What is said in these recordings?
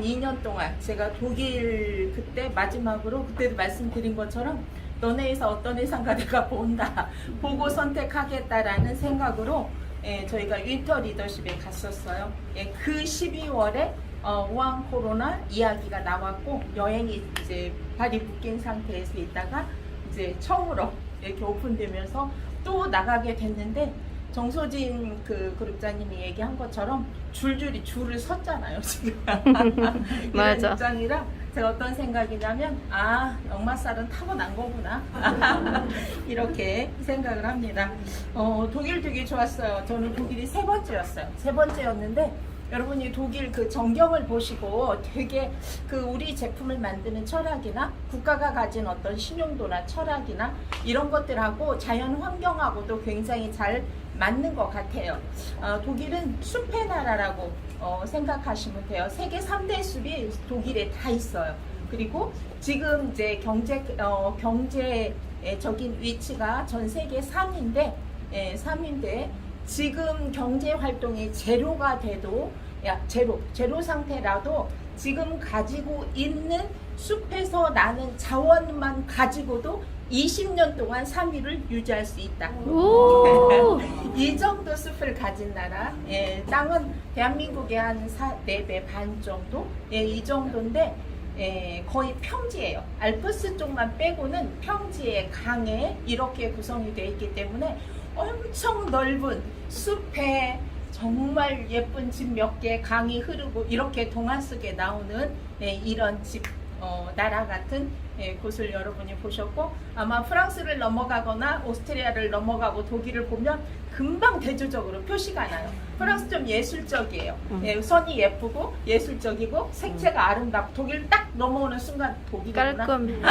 2년 동안 제가 독일 그때 마지막으로 그때도 말씀드린 것처럼 너네에서 어떤 회사가 내가 본다 보고 선택하겠다라는 생각으로 저희가 윈터 리더십에 갔었어요. 그 12월에 우한 코로나 이야기가 나왔고 여행이 이제 발이 묶인 상태에서 있다가 이제 처음으로 이렇게 오픈되면서 또 나가게 됐는데 정소진 그 그룹장님이 얘기한 것처럼 줄줄이 줄을 섰잖아요 지금. 이런 맞아. 입장이라 제가 어떤 생각이냐면 역마살은 타고난 거구나 이렇게 생각을 합니다. 독일 되게 좋았어요. 저는 독일이 세 번째였어요. 세 번째였는데 여러분이 독일 그 전경을 보시고 되게 그 우리 제품을 만드는 철학이나 국가가 가진 어떤 신용도나 철학이나 이런 것들하고 자연 환경하고도 굉장히 잘 맞는 것 같아요. 독일은 숲의 나라라고 생각하시면 돼요. 세계 3대 숲이 독일에 다 있어요. 그리고 지금 이제 경제적인 위치가 전 세계 3인데, 3인데 지금 경제 활동이 제로가 돼도 제로 상태라도 지금 가지고 있는 숲에서 나는 자원만 가지고도 20년 동안 3위를 유지할 수 있다. 이 정도 숲을 가진 나라. 땅은 대한민국의 한 4배 반 정도? 이 정도인데 거의 평지예요. 알프스 쪽만 빼고는 평지에 강에 이렇게 구성이 되어 있기 때문에 엄청 넓은 숲에 정말 예쁜 집 몇 개, 강이 흐르고 이렇게 동화 속에 나오는 이런 집, 나라 같은 곳을 여러분이 보셨고, 아마 프랑스를 넘어가거나 오스트리아를 넘어가고 독일을 보면 금방 대조적으로 표시가 나요. 프랑스 좀 예술적이에요. 선이 예쁘고 예술적이고 색채가 아름답고, 독일 딱 넘어오는 순간 독일이구나. 깔끔.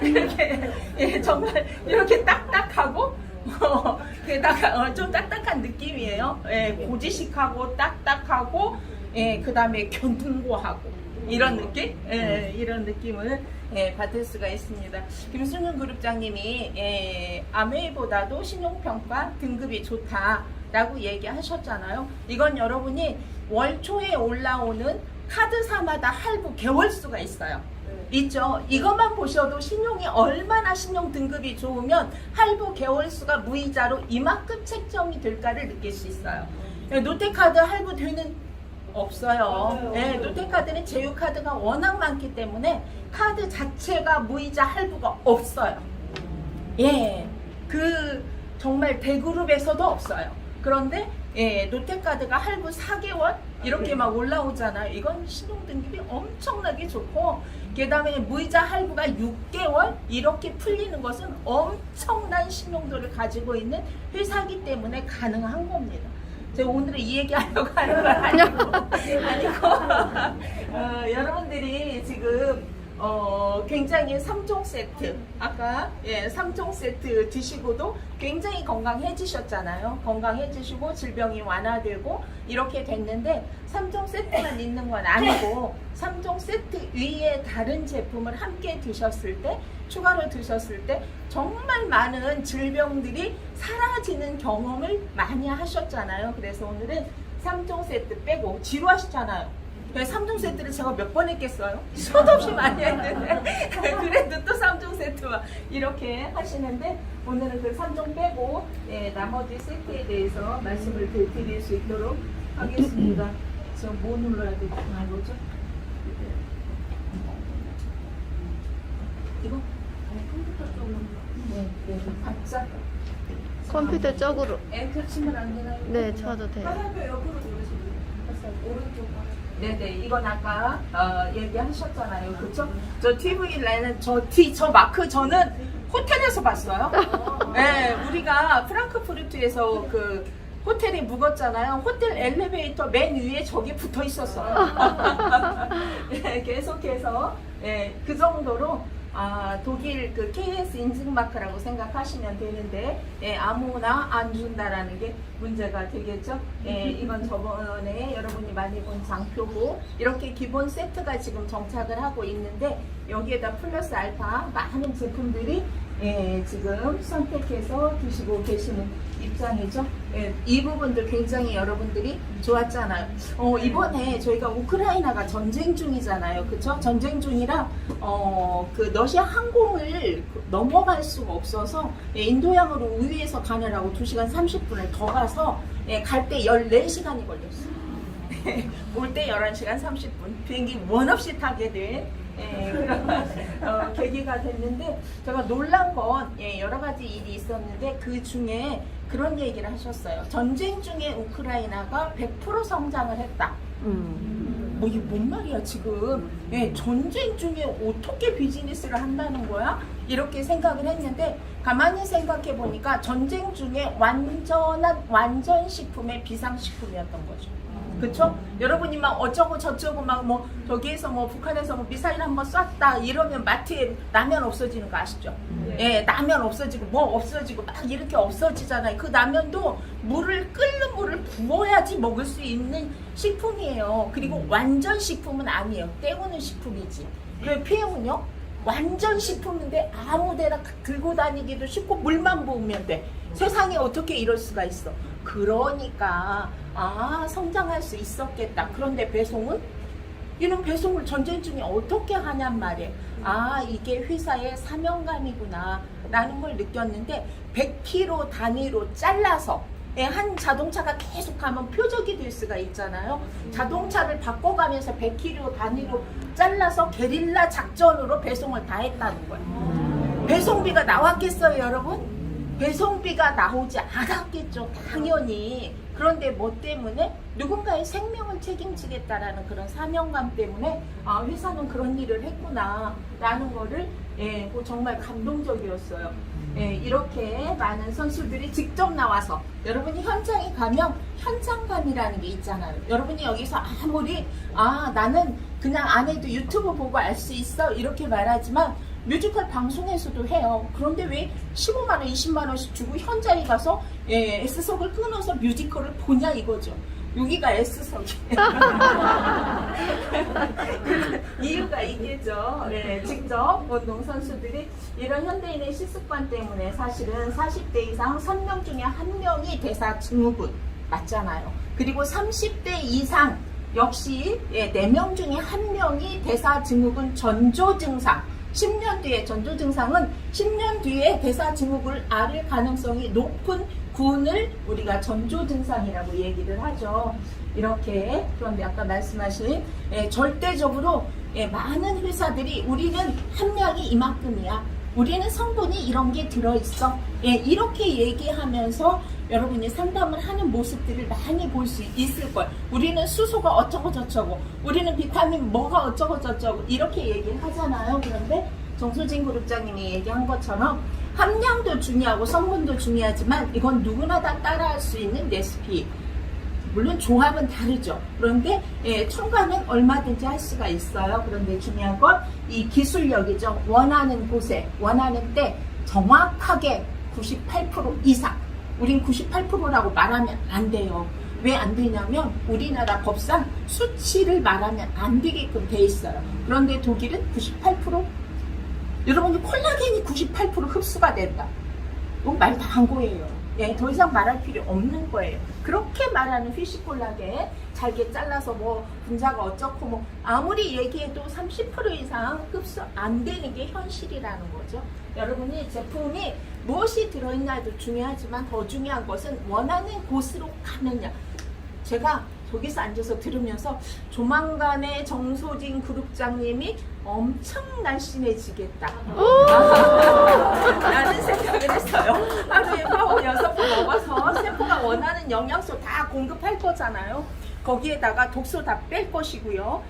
이렇게 정말 이렇게 딱딱하고 게다가 좀 딱딱한 느낌이에요. 고지식하고 딱딱하고 그 다음에 견고하고 이런 느낌? 이런 느낌을 받을 수가 있습니다. 김승윤 그룹장님이 아메이보다도 신용평가 등급이 좋다라고 얘기하셨잖아요. 이건 여러분이 월 초에 올라오는 카드사마다 할부 개월수가 있어요. 있죠. 이것만 보셔도 신용이 얼마나 신용 등급이 좋으면 할부 개월수가 무이자로 이만큼 채점이 될까를 느낄 수 있어요. 롯데카드 할부 되는 없어요. 롯데카드는 제휴카드가 워낙 많기 때문에 카드 자체가 무이자 할부가 없어요. 그 정말 대그룹에서도 없어요. 그런데 롯데카드가 할부 4개월 이렇게 막 올라오잖아요. 이건 신용등급이 엄청나게 좋고, 그 다음에 무이자 할부가 6개월 이렇게 풀리는 것은 엄청난 신용도를 가지고 있는 회사이기 때문에 가능한 겁니다. 제가 오늘은 이 얘기하려고 하는 건 아니고 여러분들이 지금 굉장히 3종 세트, 아까 3종 세트 드시고도 굉장히 건강해지셨잖아요. 건강해지시고 질병이 완화되고 이렇게 됐는데 3종 세트만 있는 건 아니고 3종 세트 위에 다른 제품을 함께 드셨을 때, 추가로 드셨을 때 정말 많은 질병들이 사라지는 경험을 많이 하셨잖아요. 그래서 오늘은 3종 세트 빼고 지루하시잖아요. 3종 세트를 제가 몇 번 했겠어요? 수도 없이 많이 했는데 그래도 또 3종 세트와 이렇게 하시는데, 오늘은 그 3종 빼고 나머지 세트에 대해서 말씀을 드릴 수 있도록 하겠습니다. 저 뭐 눌러야 되나 거죠? 이거? 컴퓨터 쪽으로. 바짝. 컴퓨터 쪽으로. 엔터 치면 안 되나요? 네, 쳐도 돼요. 화살표 옆으로 누르시면 오른쪽. 네네, 이건 아까 얘기하셨잖아요. 그쵸? 저 TV 라인은 저 마크 저는 호텔에서 봤어요. 우리가 프랑크푸르트에서 그 호텔이 묵었잖아요. 호텔 엘리베이터 맨 위에 저기 붙어 있었어요. 계속해서 그 정도로 독일 그 KS 인증마크라고 생각하시면 되는데, 아무나 안 준다라는 게 문제가 되겠죠. 이건 저번에 여러분이 많이 본 장표고, 이렇게 기본 세트가 지금 정착을 하고 있는데, 여기에다 플러스 알파 많은 제품들이 지금 선택해서 드시고 계시는 입장이죠. 이 부분도 굉장히 여러분들이 좋았잖아요. 이번에 저희가 우크라이나가 전쟁 중이잖아요. 그쵸? 전쟁 중이라 그 러시아 항공을 넘어갈 수가 없어서 인도양으로 우회해서 가느라고 2시간 30분을 더 가서 갈 때 14시간이 걸렸어요. 올 때 11시간 30분 비행기 원 없이 타게 된 그런 계기가 됐는데, 제가 놀란 건 여러 가지 일이 있었는데 그 중에 그런 얘기를 하셨어요. 전쟁 중에 우크라이나가 100% 성장을 했다. 뭐 이게 뭔 말이야 지금. 전쟁 중에 어떻게 비즈니스를 한다는 거야? 이렇게 생각을 했는데, 가만히 생각해 보니까 전쟁 중에 완전 식품의 비상식품이었던 거죠. 그쵸? 여러분이 막 어쩌고 저쩌고 막 뭐 저기에서 뭐 북한에서 뭐 미사일 한번 쐈다 이러면 마트에 라면 없어지는 거 아시죠? 라면 없어지고 뭐 없어지고 막 이렇게 없어지잖아요. 그 라면도 끓는 물을 부어야지 먹을 수 있는 식품이에요. 그리고 완전 식품은 아니에요. 때우는 식품이지. 그 PM은요? 완전 식품인데 아무데나 들고 다니기도 쉽고 물만 부으면 돼. 세상에 어떻게 이럴 수가 있어. 그러니까 성장할 수 있었겠다. 그런데 배송은? 이런 배송을 전쟁 중에 어떻게 하냔 말이에요. 이게 회사의 사명감이구나 라는 걸 느꼈는데, 100km 단위로 잘라서 한 자동차가 계속 가면 표적이 될 수가 있잖아요. 자동차를 바꿔가면서 100km 단위로 잘라서 게릴라 작전으로 배송을 다 했다는 거예요. 배송비가 나왔겠어요, 여러분? 배송비가 나오지 않았겠죠, 당연히. 그런데 뭐 때문에? 누군가의 생명을 책임지겠다라는 그런 사명감 때문에 회사는 그런 일을 했구나 라는 거를 정말 감동적이었어요. 이렇게 많은 선수들이 직접 나와서, 여러분이 현장에 가면 현장감이라는 게 있잖아요. 여러분이 여기서 아무리 나는 그냥 안 해도 유튜브 보고 알 수 있어 이렇게 말하지만, 뮤지컬 방송에서도 해요. 그런데 왜 15만원, 20만원씩 주고 현장에 가서 S석을 끊어서 뮤지컬을 보냐 이거죠. 여기가 S석이에요. 이유가 있겠죠. 직접 운동선수들이 이런 현대인의 실습관 때문에 사실은 40대 이상 3명 중에 1명이 대사 증후군 맞잖아요. 그리고 30대 이상 역시 4명 중에 1명이 대사 증후군 전조 증상. 10년 뒤에 전조 증상은 10년 뒤에 대사 증후군을 앓을 가능성이 높은 군을 우리가 전조 증상이라고 얘기를 하죠. 이렇게. 그런데 아까 말씀하신 절대적으로 많은 회사들이 우리는 함량이 이만큼이야. 우리는 성분이 이런 게 들어있어. 이렇게 얘기하면서 여러분이 상담을 하는 모습들을 많이 볼 수 있을 거예요. 우리는 수소가 어쩌고 저쩌고, 우리는 비타민 뭐가 어쩌고 저쩌고 이렇게 얘기를 하잖아요. 그런데 정수진 그룹장님이 얘기한 것처럼 함량도 중요하고 성분도 중요하지만 이건 누구나 다 따라할 수 있는 레시피. 물론 조합은 다르죠. 그런데 첨가는 얼마든지 할 수가 있어요. 그런데 중요한 건 이 기술력이죠. 원하는 곳에 원하는 때 정확하게 98% 이상. 우린 98%라고 말하면 안 돼요. 왜 안 되냐면 우리나라 법상 수치를 말하면 안 되게끔 돼 있어요. 그런데 독일은 98%? 여러분이 콜라겐이 98% 흡수가 된다. 이건 말 다 한 거예요. 더 이상 말할 필요 없는 거예요. 그렇게 말하는 휘시콜라겐 잘게 잘라서 뭐 분자가 어쩌고 뭐 아무리 얘기해도 30% 이상 흡수 안 되는 게 현실이라는 거죠. 여러분이 제품이 무엇이 들어있냐도 중요하지만 더 중요한 것은 원하는 곳으로 가느냐. 제가 저기서 앉아서 들으면서 조만간에 정소진 그룹장님이 엄청 날씬해지겠다 라는 생각을 했어요. 하루에 파워 6번 먹어서 세포가 원하는 영양소 다 공급할 거잖아요. 거기에다가 독소 다 뺄 것이고요.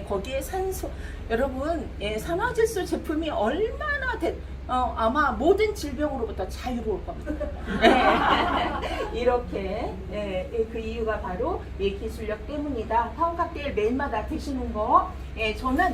거기에 산소, 여러분 산화질소 제품이 얼마나 아마 모든 질병으로부터 자유로울 겁니다. 이렇게 그 이유가 바로 기술력 때문이다. 타운칵테일 매일마다 드시는 거, 저는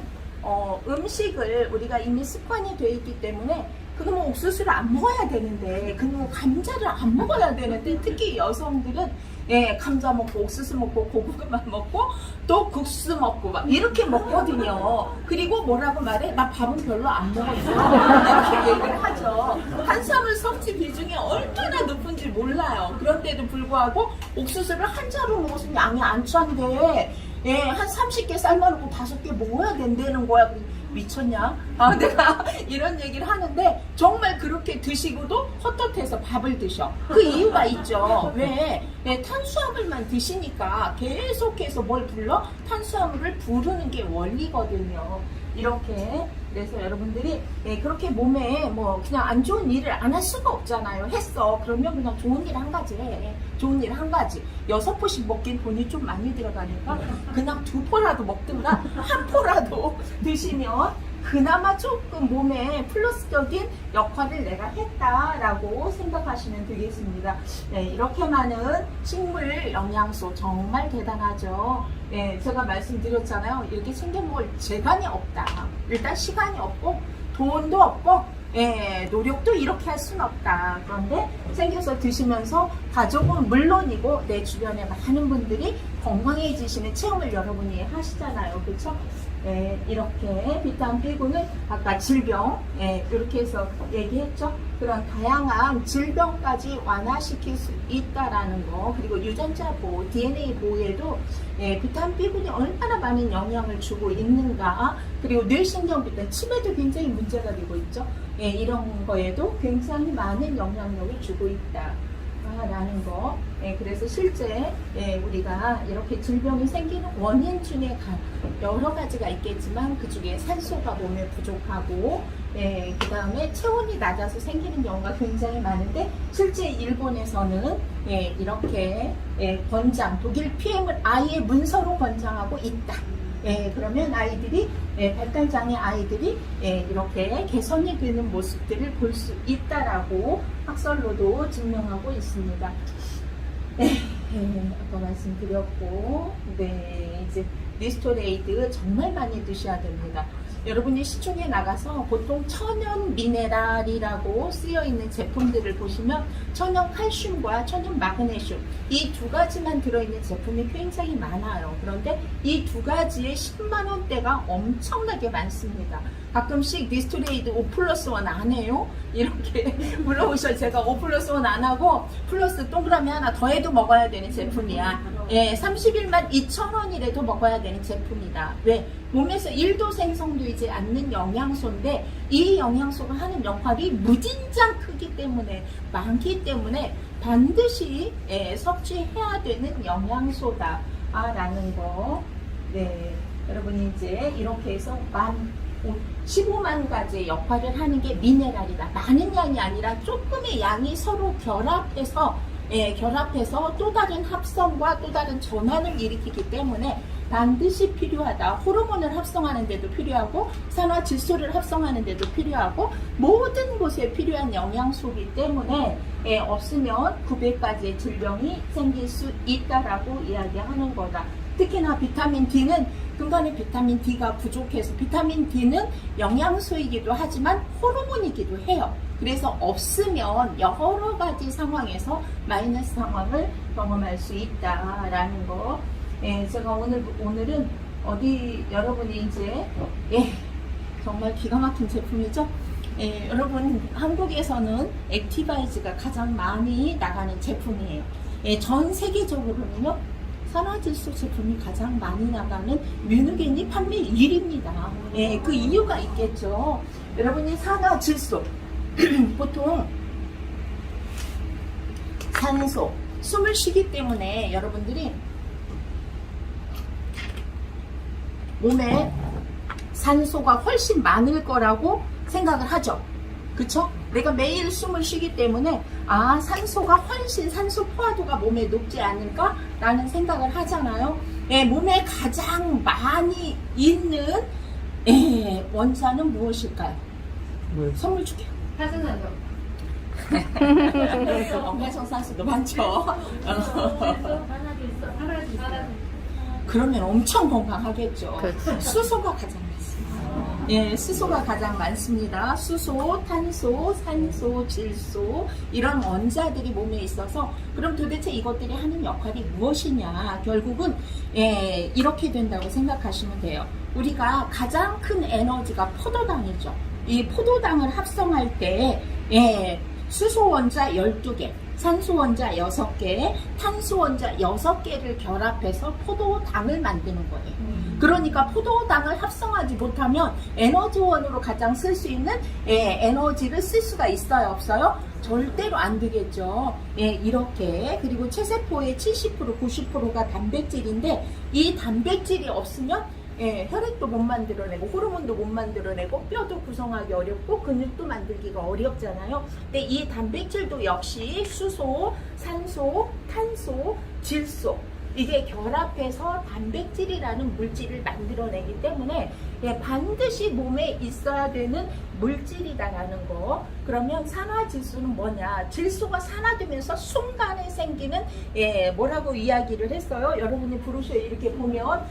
음식을 우리가 이미 습관이 돼 있기 때문에 그놈의 옥수수를 안 먹어야 되는데, 그놈의 감자를 안 먹어야 되는데, 특히 여성들은 예, 감자 먹고 옥수수 먹고 고구마 먹고 또 국수 먹고 막 이렇게 먹거든요. 그리고 뭐라고 말해? 나 밥은 별로 안 먹었어. 이렇게 얘기를 하죠. 탄수화물 섭취 비중이 얼마나 높은지 몰라요. 그런데도 불구하고 옥수수를 한 자루 먹었으면 양이 안 찬데 예, 한 30개 삶아놓고 5개 먹어야 된다는 거야. 미쳤냐? 아, 내가 이런 얘기를 하는데 정말 그렇게 드시고도 헛헛해서 밥을 드셔. 그 이유가 있죠. 왜? 네, 탄수화물만 드시니까 계속해서 뭘 불러? 탄수화물을 부르는 게 원리거든요. 이렇게. 그래서 여러분들이 그렇게 몸에 뭐 그냥 안 좋은 일을 안 할 수가 없잖아요. 했어. 그러면 그냥 좋은 일 한 가지 해. 좋은 일 한 가지. 6포씩 먹긴 돈이 좀 많이 들어가니까 그냥 2포라도 먹든가 1포라도 드시면 그나마 조금 몸에 플러스적인 역할을 내가 했다라고 생각하시면 되겠습니다. 네, 이렇게 많은 식물 영양소 정말 대단하죠. 네, 제가 말씀드렸잖아요. 이렇게 챙겨 먹을 재간이 없다. 일단 시간이 없고 돈도 없고 노력도 이렇게 할 수는 없다. 그런데 챙겨서 드시면서 가족은 물론이고 내 주변에 많은 분들이 건강해지시는 체험을 여러분이 하시잖아요. 그렇죠? 이렇게 비타민 B군은 아까 질병 이렇게 해서 얘기했죠. 그런 다양한 질병까지 완화시킬 수 있다라는 거, 그리고 유전자 보호, DNA 보호에도 비타민 B군이 얼마나 많은 영향을 주고 있는가, 그리고 뇌신경 비타민 치매도 굉장히 문제가 되고 있죠. 이런 거에도 굉장히 많은 영향력을 주고 있다. 라는 거. 그래서 실제 우리가 이렇게 질병이 생기는 원인 중에 여러 가지가 있겠지만 그 중에 산소가 몸에 부족하고 그 다음에 체온이 낮아서 생기는 경우가 굉장히 많은데, 실제 일본에서는 이렇게 권장, 독일 PM을 아예 문서로 권장하고 있다. 그러면 아이들이 발달장애 아이들이 이렇게 개선이 되는 모습들을 볼 수 있다라고 학설로도 증명하고 있습니다. 아까 말씀드렸고, 이제 리스토레이드 정말 많이 드셔야 됩니다. 여러분이 시중에 나가서 보통 천연 미네랄이라고 쓰여 있는 제품들을 보시면 천연 칼슘과 천연 마그네슘 이 두 가지만 들어있는 제품이 굉장히 많아요. 그런데 이 두 가지에 10만 원대가 엄청나게 많습니다. 가끔씩 리스토레이드 5+1 안 해요? 이렇게 물어보셔. 제가 5+1 안 하고 플러스 동그라미 하나 더해도 먹어야 되는 제품이야. 31만 2천 원이라도 먹어야 되는 제품이다. 왜? 몸에서 1도 생성되지 않는 영양소인데 이 영양소가 하는 역할이 무진장 크기 때문에, 많기 때문에 반드시 섭취해야 되는 영양소다 라는 거. 여러분이 이제 이렇게 해서 15만 가지의 역할을 하는 게 미네랄이다. 많은 양이 아니라 조금의 양이 서로 결합해서 또 다른 합성과 또 다른 전환을 일으키기 때문에 반드시 필요하다. 호르몬을 합성하는 데도 필요하고 산화질소를 합성하는 데도 필요하고 모든 곳에 필요한 영양소이기 때문에 없으면 900가지의 질병이 생길 수 있다라고 이야기하는 거다. 특히나 비타민 D는 근간에 비타민 D가 부족해서, 비타민 D는 영양소이기도 하지만 호르몬이기도 해요. 그래서 없으면 여러 가지 상황에서 마이너스 상황을 경험할 수 있다라는 거. 제가 오늘은 여러분이 이제 정말 기가 막힌 제품이죠. 여러분 한국에서는 액티바이즈가 가장 많이 나가는 제품이에요. 전 세계적으로는요. 산화질소 제품이 가장 많이 나가는 뮤누겐이 판매 1위입니다. 그 이유가 있겠죠. 여러분이 산화질소 보통 산소, 숨을 쉬기 때문에 여러분들이 몸에 산소가 훨씬 많을 거라고 생각을 하죠. 그쵸? 내가 매일 숨을 쉬기 때문에 산소가 훨씬, 산소 포화도가 몸에 높지 않을까? 라는 생각을 하잖아요. 몸에 가장 많이 있는 원산은 무엇일까요? 선물 줄게요. 활성산소. 활성산소도 많죠. 산화질소. 그러면 엄청 건강하겠죠. 그렇죠. 수소가 가장 많습니다. 예, 수소가 가장 많습니다. 수소, 탄소, 산소, 질소 이런 원자들이 몸에 있어서 그럼 도대체 이것들이 하는 역할이 무엇이냐? 결국은 이렇게 된다고 생각하시면 돼요. 우리가 가장 큰 에너지가 포도당이죠. 이 포도당을 합성할 때 수소 원자 12개, 산소 원자 6개, 탄소 원자 6개를 결합해서 포도당을 만드는 거예요. 그러니까 포도당을 합성하지 못하면 에너지원으로 가장 쓸 수 있는 에너지를 쓸 수가 있어요, 없어요? 절대로 안 되겠죠. 이렇게. 그리고 체세포의 70%, 90%가 단백질인데 이 단백질이 없으면 혈액도 못 만들어내고 호르몬도 못 만들어내고 뼈도 구성하기 어렵고 근육도 만들기가 어렵잖아요. 근데 이 단백질도 역시 수소, 산소, 탄소, 질소 이게 결합해서 단백질이라는 물질을 만들어내기 때문에 반드시 몸에 있어야 되는 물질이다라는 거. 그러면 산화질소는 뭐냐? 질소가 산화되면서 순간에 생기는 뭐라고 이야기를 했어요. 여러분이 브로셔 이렇게 보면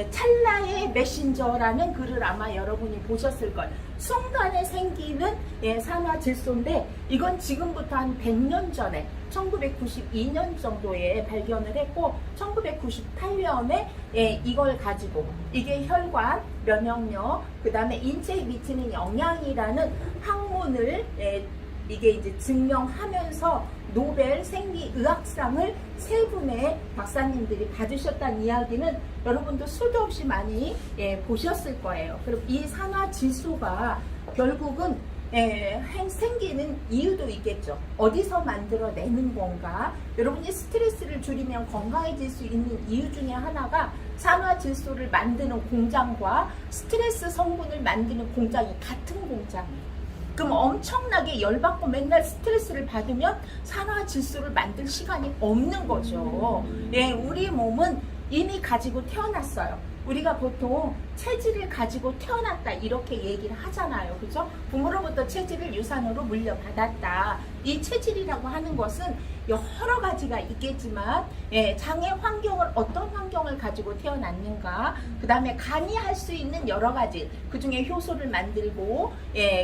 찰나의 메신저라는 글을 아마 여러분이 보셨을 걸. 순간에 생기는 산화질소인데 이건 지금부터 한 100년 전에 1992년 정도에 발견을 했고 1998년에 이걸 가지고 이게 혈관, 면역력, 그 다음에 인체에 미치는 영향이라는 학문을 이게 이제 증명하면서 노벨 생리의학상을 3분의 박사님들이 받으셨다는 이야기는 여러분도 수도 없이 많이 보셨을 거예요. 그럼 이 산화질소가 결국은 생기는 이유도 있겠죠. 어디서 만들어내는 건가? 여러분이 스트레스를 줄이면 건강해질 수 있는 이유 중에 하나가 산화질소를 만드는 공장과 스트레스 성분을 만드는 공장이 같은 공장이에요. 그럼 엄청나게 열받고 맨날 스트레스를 받으면 산화질소를 만들 시간이 없는 거죠. 우리 몸은 이미 가지고 태어났어요. 우리가 보통 체질을 가지고 태어났다 이렇게 얘기를 하잖아요. 그죠? 부모로부터 체질을 유산으로 물려받았다. 이 체질이라고 하는 것은 여러 가지가 있겠지만 장의 환경을 어떤 환경을 가지고 태어났는가, 그 다음에 간이 할 수 있는 여러 가지, 그 중에 효소를 만들고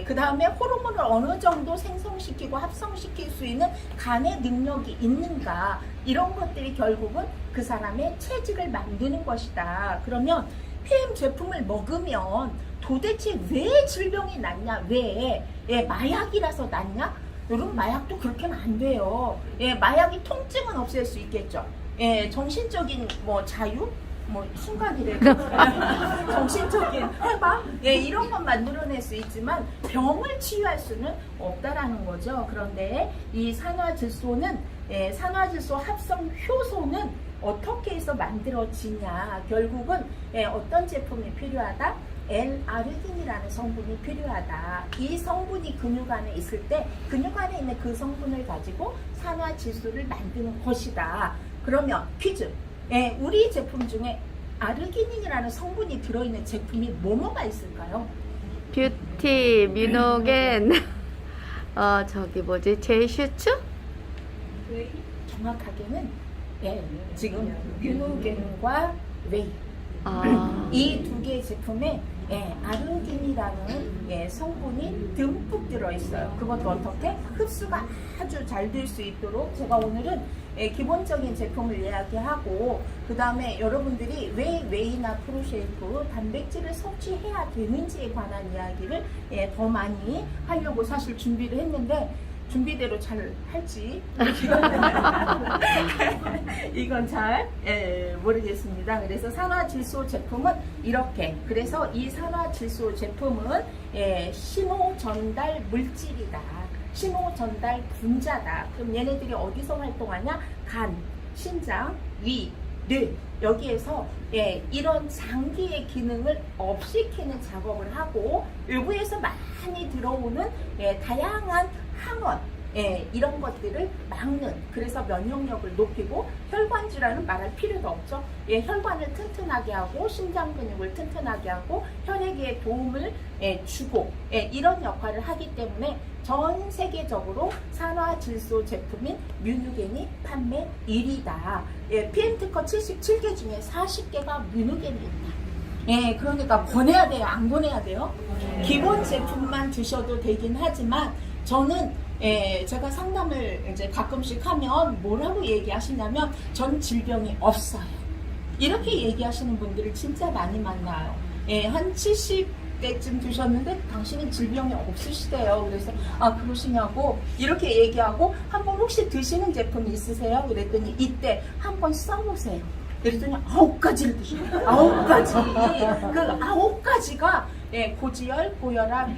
그 다음에 호르몬을 어느 정도 생성시키고 합성시킬 수 있는 간의 능력이 있는가, 이런 것들이 결국은 그 사람의 체질을 만드는 것이다. 그러면 PM 제품을 먹으면 도대체 왜 질병이 낫냐? 왜? 마약이라서 낫냐? 여러분, 마약도 그렇게는 안 돼요. 마약이 통증은 없앨 수 있겠죠. 정신적인 자유? 순간이래. 정신적인 해방? 이런 건 만들어낼 수 있지만 병을 치유할 수는 없다라는 거죠. 그런데 이 산화질소는, 산화질소 합성 효소는 어떻게 해서 만들어지냐? 결국은 어떤 제품이 필요하다? L-아르긴이라는 성분이 필요하다. 이 성분이 근육 안에 있을 때 근육 안에 있는 그 성분을 가지고 산화질소를 만드는 것이다. 그러면 퀴즈. 우리 제품 중에 아르기닌이라는 성분이 들어있는 제품이 뭐가 있을까요? 뷰티, 미노겐, 제이슈츠? 정확하게는 지금 미노겐과 웨이, 이 두 개의 제품에 아르기닌이라는 성분이 듬뿍 들어있어요. 그것도 어떻게? 흡수가 아주 잘 될 수 있도록 제가 오늘은 기본적인 제품을 이야기하고, 그 다음에 여러분들이 왜 웨이나 프로쉐이크 단백질을 섭취해야 되는지에 관한 이야기를 더 많이 하려고 사실 준비를 했는데, 준비대로 잘 할지 이건 잘 모르겠습니다. 그래서 산화질소 제품은 이렇게, 그래서 이 산화질소 제품은 신호 전달 물질이다, 신호 전달 분자다. 그럼 얘네들이 어디서 활동하냐? 간, 신장, 위, 뇌, 여기에서 이런 장기의 기능을 업시키는 작업을 하고, 외부에서 많이 들어오는 다양한 항원, 이런 것들을 막는, 그래서 면역력을 높이고, 혈관 질환은 말할 필요도 없죠. 혈관을 튼튼하게 하고 심장 근육을 튼튼하게 하고 혈액에 도움을 주고 이런 역할을 하기 때문에 전 세계적으로 산화질소 제품인 뮤누겐이 판매 1위다. PM 특허 77개 중에 40개가 뮤누겐이 있다. 예, 그러니까 권해야 돼요? 안 권해야 돼요? 기본 제품만 드셔도 되긴 하지만 저는 제가 상담을 이제 가끔씩 하면 뭐라고 얘기하시냐면 전 질병이 없어요. 이렇게 얘기하시는 분들을 진짜 많이 만나요. 한 70대쯤 드셨는데 당신은 질병이 없으시대요. 그래서 그러시냐고 이렇게 얘기하고 한번 혹시 드시는 제품이 있으세요? 그랬더니 이때 한번 써보세요. 그랬더니 9가지를 드셔요. 9가지. 그 9가지가 고지혈, 고혈압,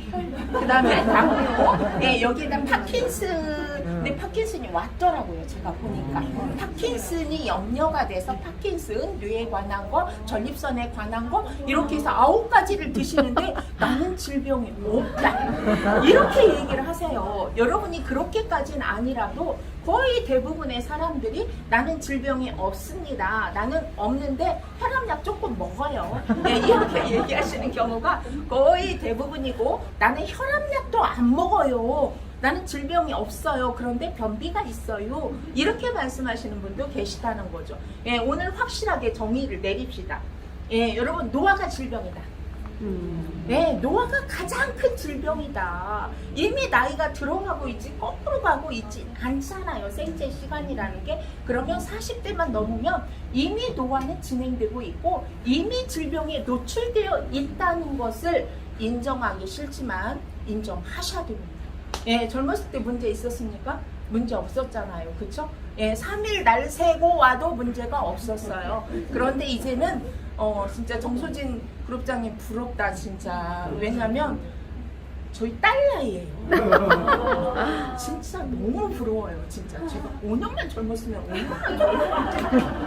그 다음에 당뇨, 여기에다 근데 파킨슨이 왔더라고요. 제가 보니까. 파킨슨이 염려가 돼서 파킨슨, 뇌에 관한 거, 전립선에 관한 거, 이렇게 해서 9가지를 드시는데 나는 질병이 없다. 이렇게 얘기를 하세요. 여러분이 그렇게까지는 아니라도 거의 대부분의 사람들이 나는 질병이 없습니다. 나는 없는데 혈압약 조금 먹어요. 이렇게 얘기하시는 경우가 거의 대부분이고 나는 혈압약도 안 먹어요. 나는 질병이 없어요. 그런데 변비가 있어요. 이렇게 말씀하시는 분도 계시다는 거죠. 오늘 확실하게 정의를 내립시다. 여러분 노화가 질병이다. 노화가 가장 큰 질병이다. 이미 나이가 들어가고 있지 거꾸로 가고 있지 않잖아요. 생체 시간이라는 게. 그러면 40대만 넘으면 이미 노화는 진행되고 있고 이미 질병에 노출되어 있다는 것을 인정하기 싫지만 인정하셔야 됩니다. 젊었을 때 문제 있었습니까? 문제 없었잖아요. 그쵸? 3일 날 세고 와도 문제가 없었어요. 그런데 이제는 진짜 정소진 그룹장님 부럽다 진짜. 왜냐면 저희 딸 나이예요. 진짜 너무 부러워요. 진짜 제가 5년만 젊었으면 5년만 젊었어요.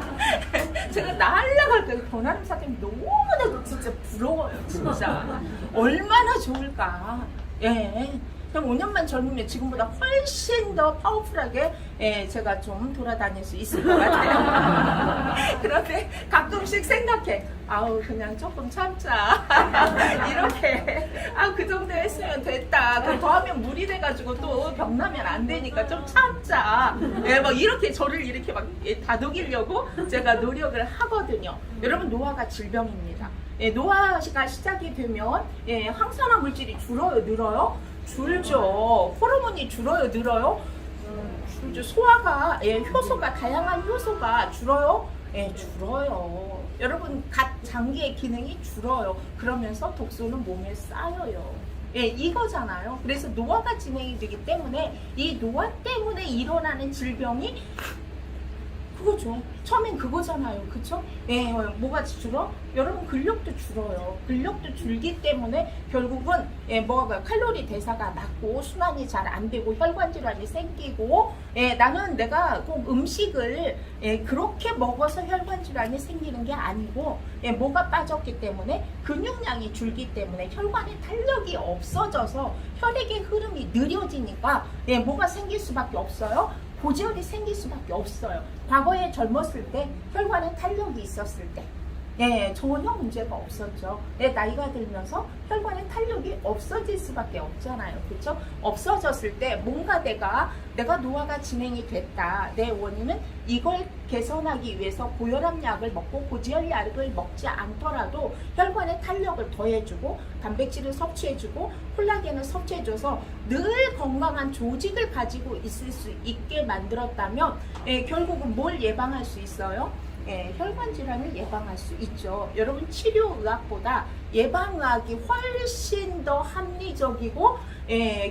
제가 날라갈 때 권하름 사장님 너무나도 진짜 부러워요. 진짜 얼마나 좋을까. 그럼 5년만 젊으면 지금보다 훨씬 더 파워풀하게 제가 좀 돌아다닐 수 있을 것 같아요. 그런데 가끔씩 생각해. 그냥 조금 참자. 이렇게 그 정도 했으면 됐다. 그럼 더하면 물이 돼가지고 또 병나면 안 되니까 좀 참자. 막 이렇게 저를 이렇게 막 다독이려고 제가 노력을 하거든요. 여러분 노화가 질병입니다. 노화가 시작이 되면 항산화 물질이 줄어요, 늘어요? 줄죠. 호르몬이 줄어요, 늘어요? 줄죠. 소화가 효소가 다양한 효소가 줄어요? 줄어요. 여러분 장기의 기능이 줄어요. 그러면서 독소는 몸에 쌓여요. 이거잖아요. 그래서 노화가 진행이 되기 때문에 이 노화 때문에 일어나는 질병이 그거죠. 처음엔 그거잖아요. 그쵸? 뭐가 줄어? 여러분 근력도 줄어요. 근력도 줄기 때문에 결국은 뭐가 칼로리 대사가 낮고 순환이 잘 안 되고 혈관 질환이 생기고 나는 내가 꼭 음식을 그렇게 먹어서 혈관 질환이 생기는 게 아니고 뭐가 빠졌기 때문에 근육량이 줄기 때문에 혈관의 탄력이 없어져서 혈액의 흐름이 느려지니까 뭐가 생길 수밖에 없어요. 고지혈이 생길 수밖에 없어요. 과거에 젊었을 때 혈관에 탄력이 있었을 때 전혀 문제가 없었죠. 나이가 들면서 혈관에 탄력이 없어질 수밖에 없잖아요. 그렇죠? 없어졌을 때 뭔가 내가 노화가 진행이 됐다. 내 원인은 이걸 개선하기 위해서 고혈압약을 먹고 고지혈약을 먹지 않더라도 혈관에 탄력을 더해주고 단백질을 섭취해주고 콜라겐을 섭취해줘서 늘 건강한 조직을 가지고 있을 수 있게 만들었다면 결국은 뭘 예방할 수 있어요? 혈관 질환을 예방할 수 있죠. 여러분 치료의학보다 예방의학이 훨씬 더 합리적이고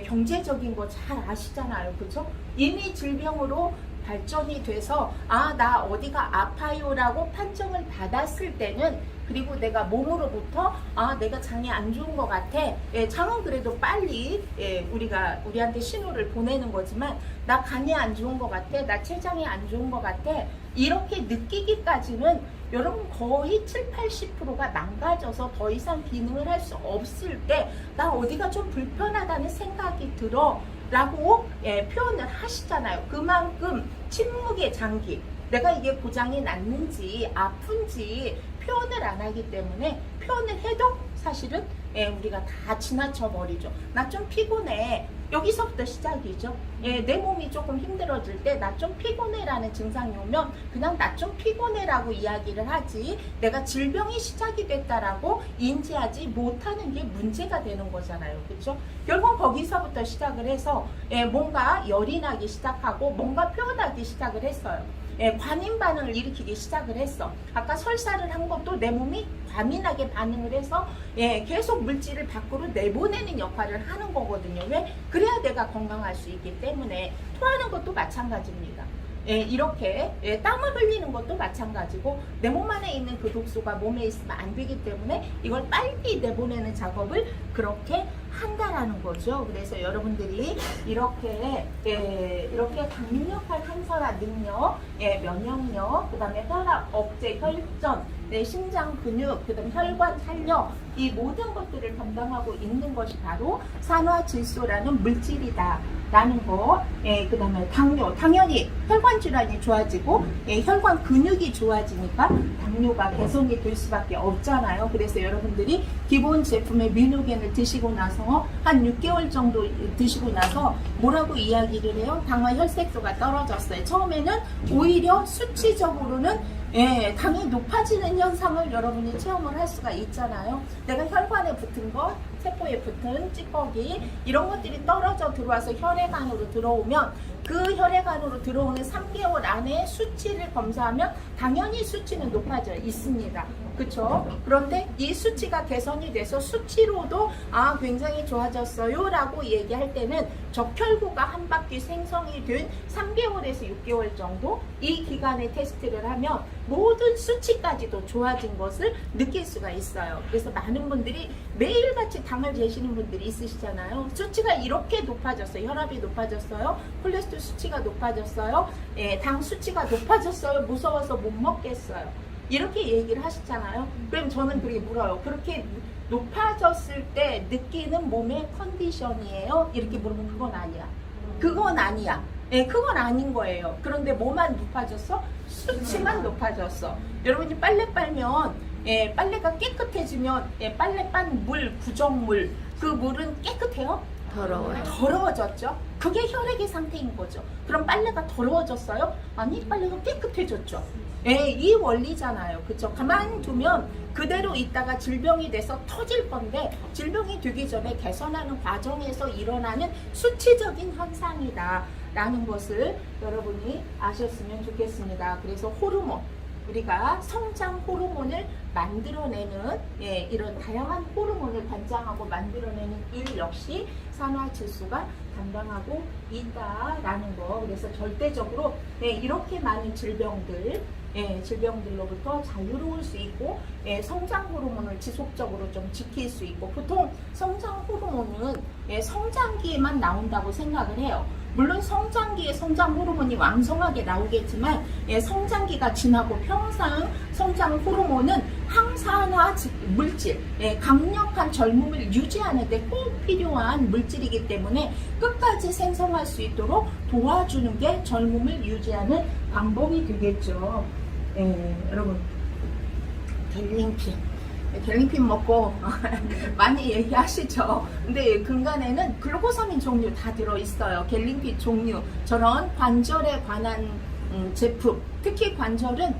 경제적인 거 잘 아시잖아요. 그렇죠? 이미 질병으로 발전이 돼서 나 어디가 아파요라고 판정을 받았을 때는 그리고 내가 몸으로부터 내가 장이 안 좋은 것 같아. 장은 그래도 빨리 우리한테 신호를 보내는 거지만 나 간이 안 좋은 것 같아. 나 췌장이 안 좋은 것 같아. 이렇게 느끼기까지는 여러분 거의 70-80%가 망가져서 더 이상 기능을 할 수 없을 때 나 어디가 좀 불편하다는 생각이 들어 라고 표현을 하시잖아요. 그만큼 침묵의 장기, 내가 이게 고장이 났는지 아픈지 표현을 안 하기 때문에 표현을 해도 사실은 우리가 다 지나쳐 버리죠. 나 좀 피곤해. 여기서부터 시작이죠. 예, 내 몸이 조금 힘들어질 때 나 좀 피곤해라는 증상이 오면 그냥 나 좀 피곤해라고 이야기를 하지 내가 질병이 시작이 됐다라고 인지하지 못하는 게 문제가 되는 거잖아요. 그렇죠? 결국 거기서부터 시작을 해서 예, 뭔가 열이 나기 시작하고 뭔가 표현하기 시작을 했어요. 예, 과민 반응을 일으키기 시작을 했어. 아까 설사를 한 것도 내 몸이 과민하게 반응을 해서 예, 계속 물질을 밖으로 내보내는 역할을 하는 거거든요. 왜? 그래야 내가 건강할 수 있기 때문에. 토하는 것도 마찬가지입니다. 예, 이렇게 예, 땀을 흘리는 것도 마찬가지고 내 몸 안에 있는 그 독소가 몸에 있으면 안 되기 때문에 이걸 빨리 내보내는 작업을 그렇게 한다라는 거죠. 그래서 여러분들이 이렇게 이렇게 강력한 항산화 능력, 면역력, 그다음에 혈압, 억제, 혈전, 심장 근육, 그다음 혈관 탄력 이 모든 것들을 담당하고 있는 것이 바로 산화질소라는 물질이다. 라는 거, 그다음에 당뇨, 당연히 혈관 질환이 좋아지고 혈관 근육이 좋아지니까 당뇨가 개선이 될 수밖에 없잖아요. 그래서 여러분들이 기본 제품의 미노겐을 드시고 나서 한 6개월 정도 드시고 나서 뭐라고 이야기를 해요? 당화 혈색소가 떨어졌어요. 처음에는 오히려 수치적으로는 당이 높아지는 현상을 여러분이 체험을 할 수가 있잖아요. 내가 혈관에 붙은 것, 세포에 붙은 찌꺼기 이런 것들이 떨어져 들어와서 혈액안으로 들어오면 그 혈액안으로 들어오는 3개월 안에 수치를 검사하면 당연히 수치는 높아져 있습니다. 그렇죠? 그런데 이 수치가 개선이 돼서 수치로도 굉장히 좋아졌어요 라고 얘기할 때는 적혈구가 한 바퀴 생성이 된 3개월에서 6개월 정도 이 기간에 테스트를 하면 모든 수치까지도 좋아진 것을 느낄 수가 있어요. 그래서 많은 분들이 매일같이 당을 재시는 분들이 있으시잖아요. 수치가 이렇게 높아졌어요. 혈압이 높아졌어요. 콜레스테롤 수치가 높아졌어요. 당 수치가 높아졌어요. 무서워서 못 먹겠어요. 이렇게 얘기를 하시잖아요. 그럼 저는 그렇게 물어요. 그렇게 높아졌을 때 느끼는 몸의 컨디션이에요? 이렇게 물으면 그건 아니야. 그건 아니야. 그건 아닌 거예요. 그런데 뭐만 높아졌어? 수치만 높아졌어. 여러분이 빨래 빨면 빨래가 깨끗해지면 빨래 빤 물, 구정물 그 물은 깨끗해요? 더러워요. 더러워졌죠? 그게 혈액의 상태인 거죠. 그럼 빨래가 더러워졌어요? 아니, 빨래가 깨끗해졌죠. 이 원리잖아요. 그쵸? 가만히 두면 그대로 있다가 질병이 돼서 터질 건데 질병이 되기 전에 개선하는 과정에서 일어나는 수치적인 현상이다 라는 것을 여러분이 아셨으면 좋겠습니다. 그래서 호르몬, 우리가 성장 호르몬을 만들어내는 이런 다양한 호르몬을 관장하고 만들어내는 일 역시 산화질소가 담당하고 있다라는 거. 그래서 절대적으로 이렇게 많은 질병들로부터 자유로울 수 있고 성장 호르몬을 지속적으로 좀 지킬 수 있고 보통 성장 호르몬은 성장기에만 나온다고 생각을 해요. 물론 성장기에 성장 호르몬이 왕성하게 나오겠지만 성장기가 지나고 평상 성장 호르몬은 항산화 물질, 강력한 젊음을 유지하는 데 꼭 필요한 물질이기 때문에 끝까지 생성할 수 있도록 도와주는 게 젊음을 유지하는 방법이 되겠죠. 여러분 갤링핀 먹고 많이 얘기하시죠. 근데 근간에는 글루코사민 종류 다 들어있어요. 갤링핀 종류 저런 관절에 관한 제품, 특히 관절은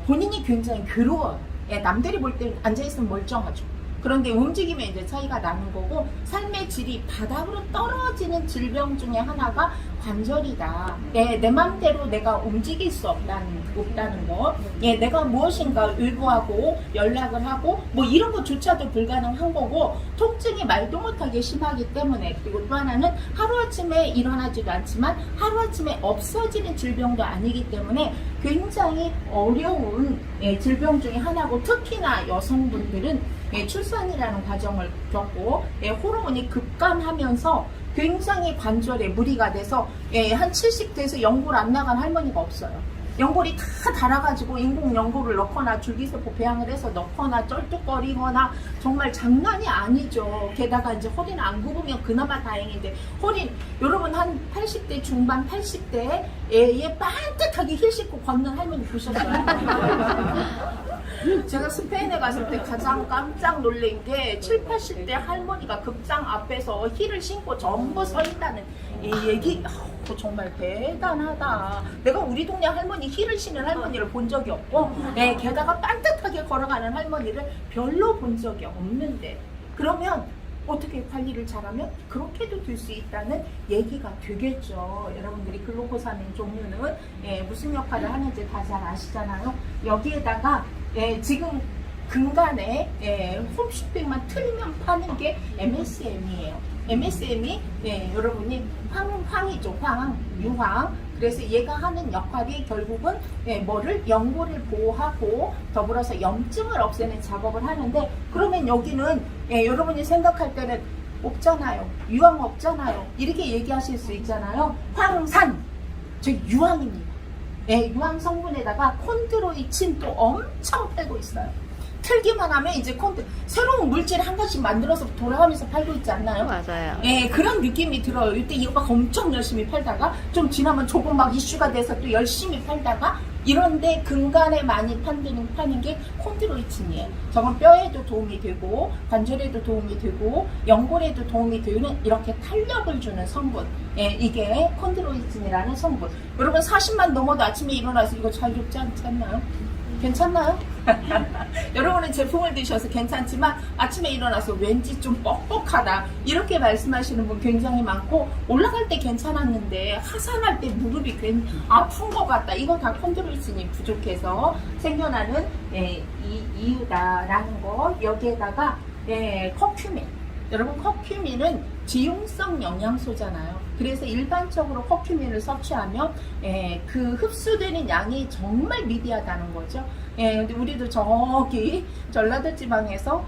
본인이 굉장히 괴로워요. 남들이 볼 때 앉아있으면 멀쩡하죠. 그런데 움직이면 이제 차이가 나는 거고 삶의 질이 바닥으로 떨어지는 질병 중에 하나가 관절이다. 내 맘대로 내가 움직일 수 없다는 거. 내가 무엇인가 의도하고 연락을 하고 뭐 이런 것조차도 불가능한 거고 통증이 말도 못하게 심하기 때문에 그리고 또 하나는 하루아침에 일어나지도 않지만 하루아침에 없어지는 질병도 아니기 때문에 굉장히 어려운 질병 중에 하나고 특히나 여성분들은 출산이라는 과정을 겪고 호르몬이 급감하면서 굉장히 관절에 무리가 돼서 한 70 돼서 연골 안 나간 할머니가 없어요. 연골이 다 닳아가지고 인공 연골을 넣거나 줄기세포 배양을 해서 넣거나 쩔뚝거리거나 정말 장난이 아니죠. 게다가 이제 허리는 안 굽으면 그나마 다행인데 여러분 한 80대 중반 80대에 반듯하게 힐 싣고 걷는 할머니 보셨어요? 제가 스페인에 갔을 때 가장 깜짝 놀란 게 7, 80대 할머니가 극장 앞에서 힐을 신고 전부 서 있다는 이 얘기. 정말 대단하다. 내가 우리 동네 할머니 힐을 신는 할머니를 본 적이 없고, 게다가 반듯하게 걸어가는 할머니를 별로 본 적이 없는데, 그러면 어떻게 관리를 잘하면 그렇게도 될 수 있다는 얘기가 되겠죠. 여러분들이 글루코사민 종류는 무슨 역할을 하는지 다 잘 아시잖아요. 여기에다가 지금 근간에 홈쇼핑만 틀면 파는 게 MSM이에요. MSM이 여러분이 황이죠. 유황. 그래서 얘가 하는 역할이 결국은 뭐를 연골을 보호하고 더불어서 염증을 없애는 작업을 하는데, 그러면 여기는 여러분이 생각할 때는 없잖아요. 유황 없잖아요. 이렇게 얘기하실 수 있잖아요. 황산, 저 유황입니다. 유황 성분에다가 콘드로이친도 엄청 팔고 있어요. 틀기만 하면 이제 새로운 물질 한 가지 만들어서 돌아가면서 팔고 있지 않나요? 맞아요. 그런 느낌이 들어요. 이때 이거 막 엄청 열심히 팔다가 좀 지나면 조금 막 이슈가 돼서 또 열심히 팔다가, 이런데 근간에 많이 파는 게 콘드로이친이에요. 저건 뼈에도 도움이 되고 관절에도 도움이 되고 연골에도 도움이 되는 이렇게 탄력을 주는 성분. 이게 콘드로이친이라는 성분. 여러분 40만 넘어도 아침에 일어나서 이거 잘 먹지 않나요? 괜찮나요? 여러분은 제품을 드셔서 괜찮지만 아침에 일어나서 왠지 좀 뻑뻑하다 이렇게 말씀하시는 분 굉장히 많고, 올라갈 때 괜찮았는데 하산할 때 무릎이 괜히 아픈 것 같다. 이거 다 콘드로이친이 부족해서 생겨나는 이유다라는 거. 여기에다가 커큐민. 여러분 커큐민은 지용성 영양소잖아요. 그래서 일반적으로 커큐민을 섭취하면 그 흡수되는 양이 정말 미비하다는 거죠. 근데 우리도 저기 전라도 지방에서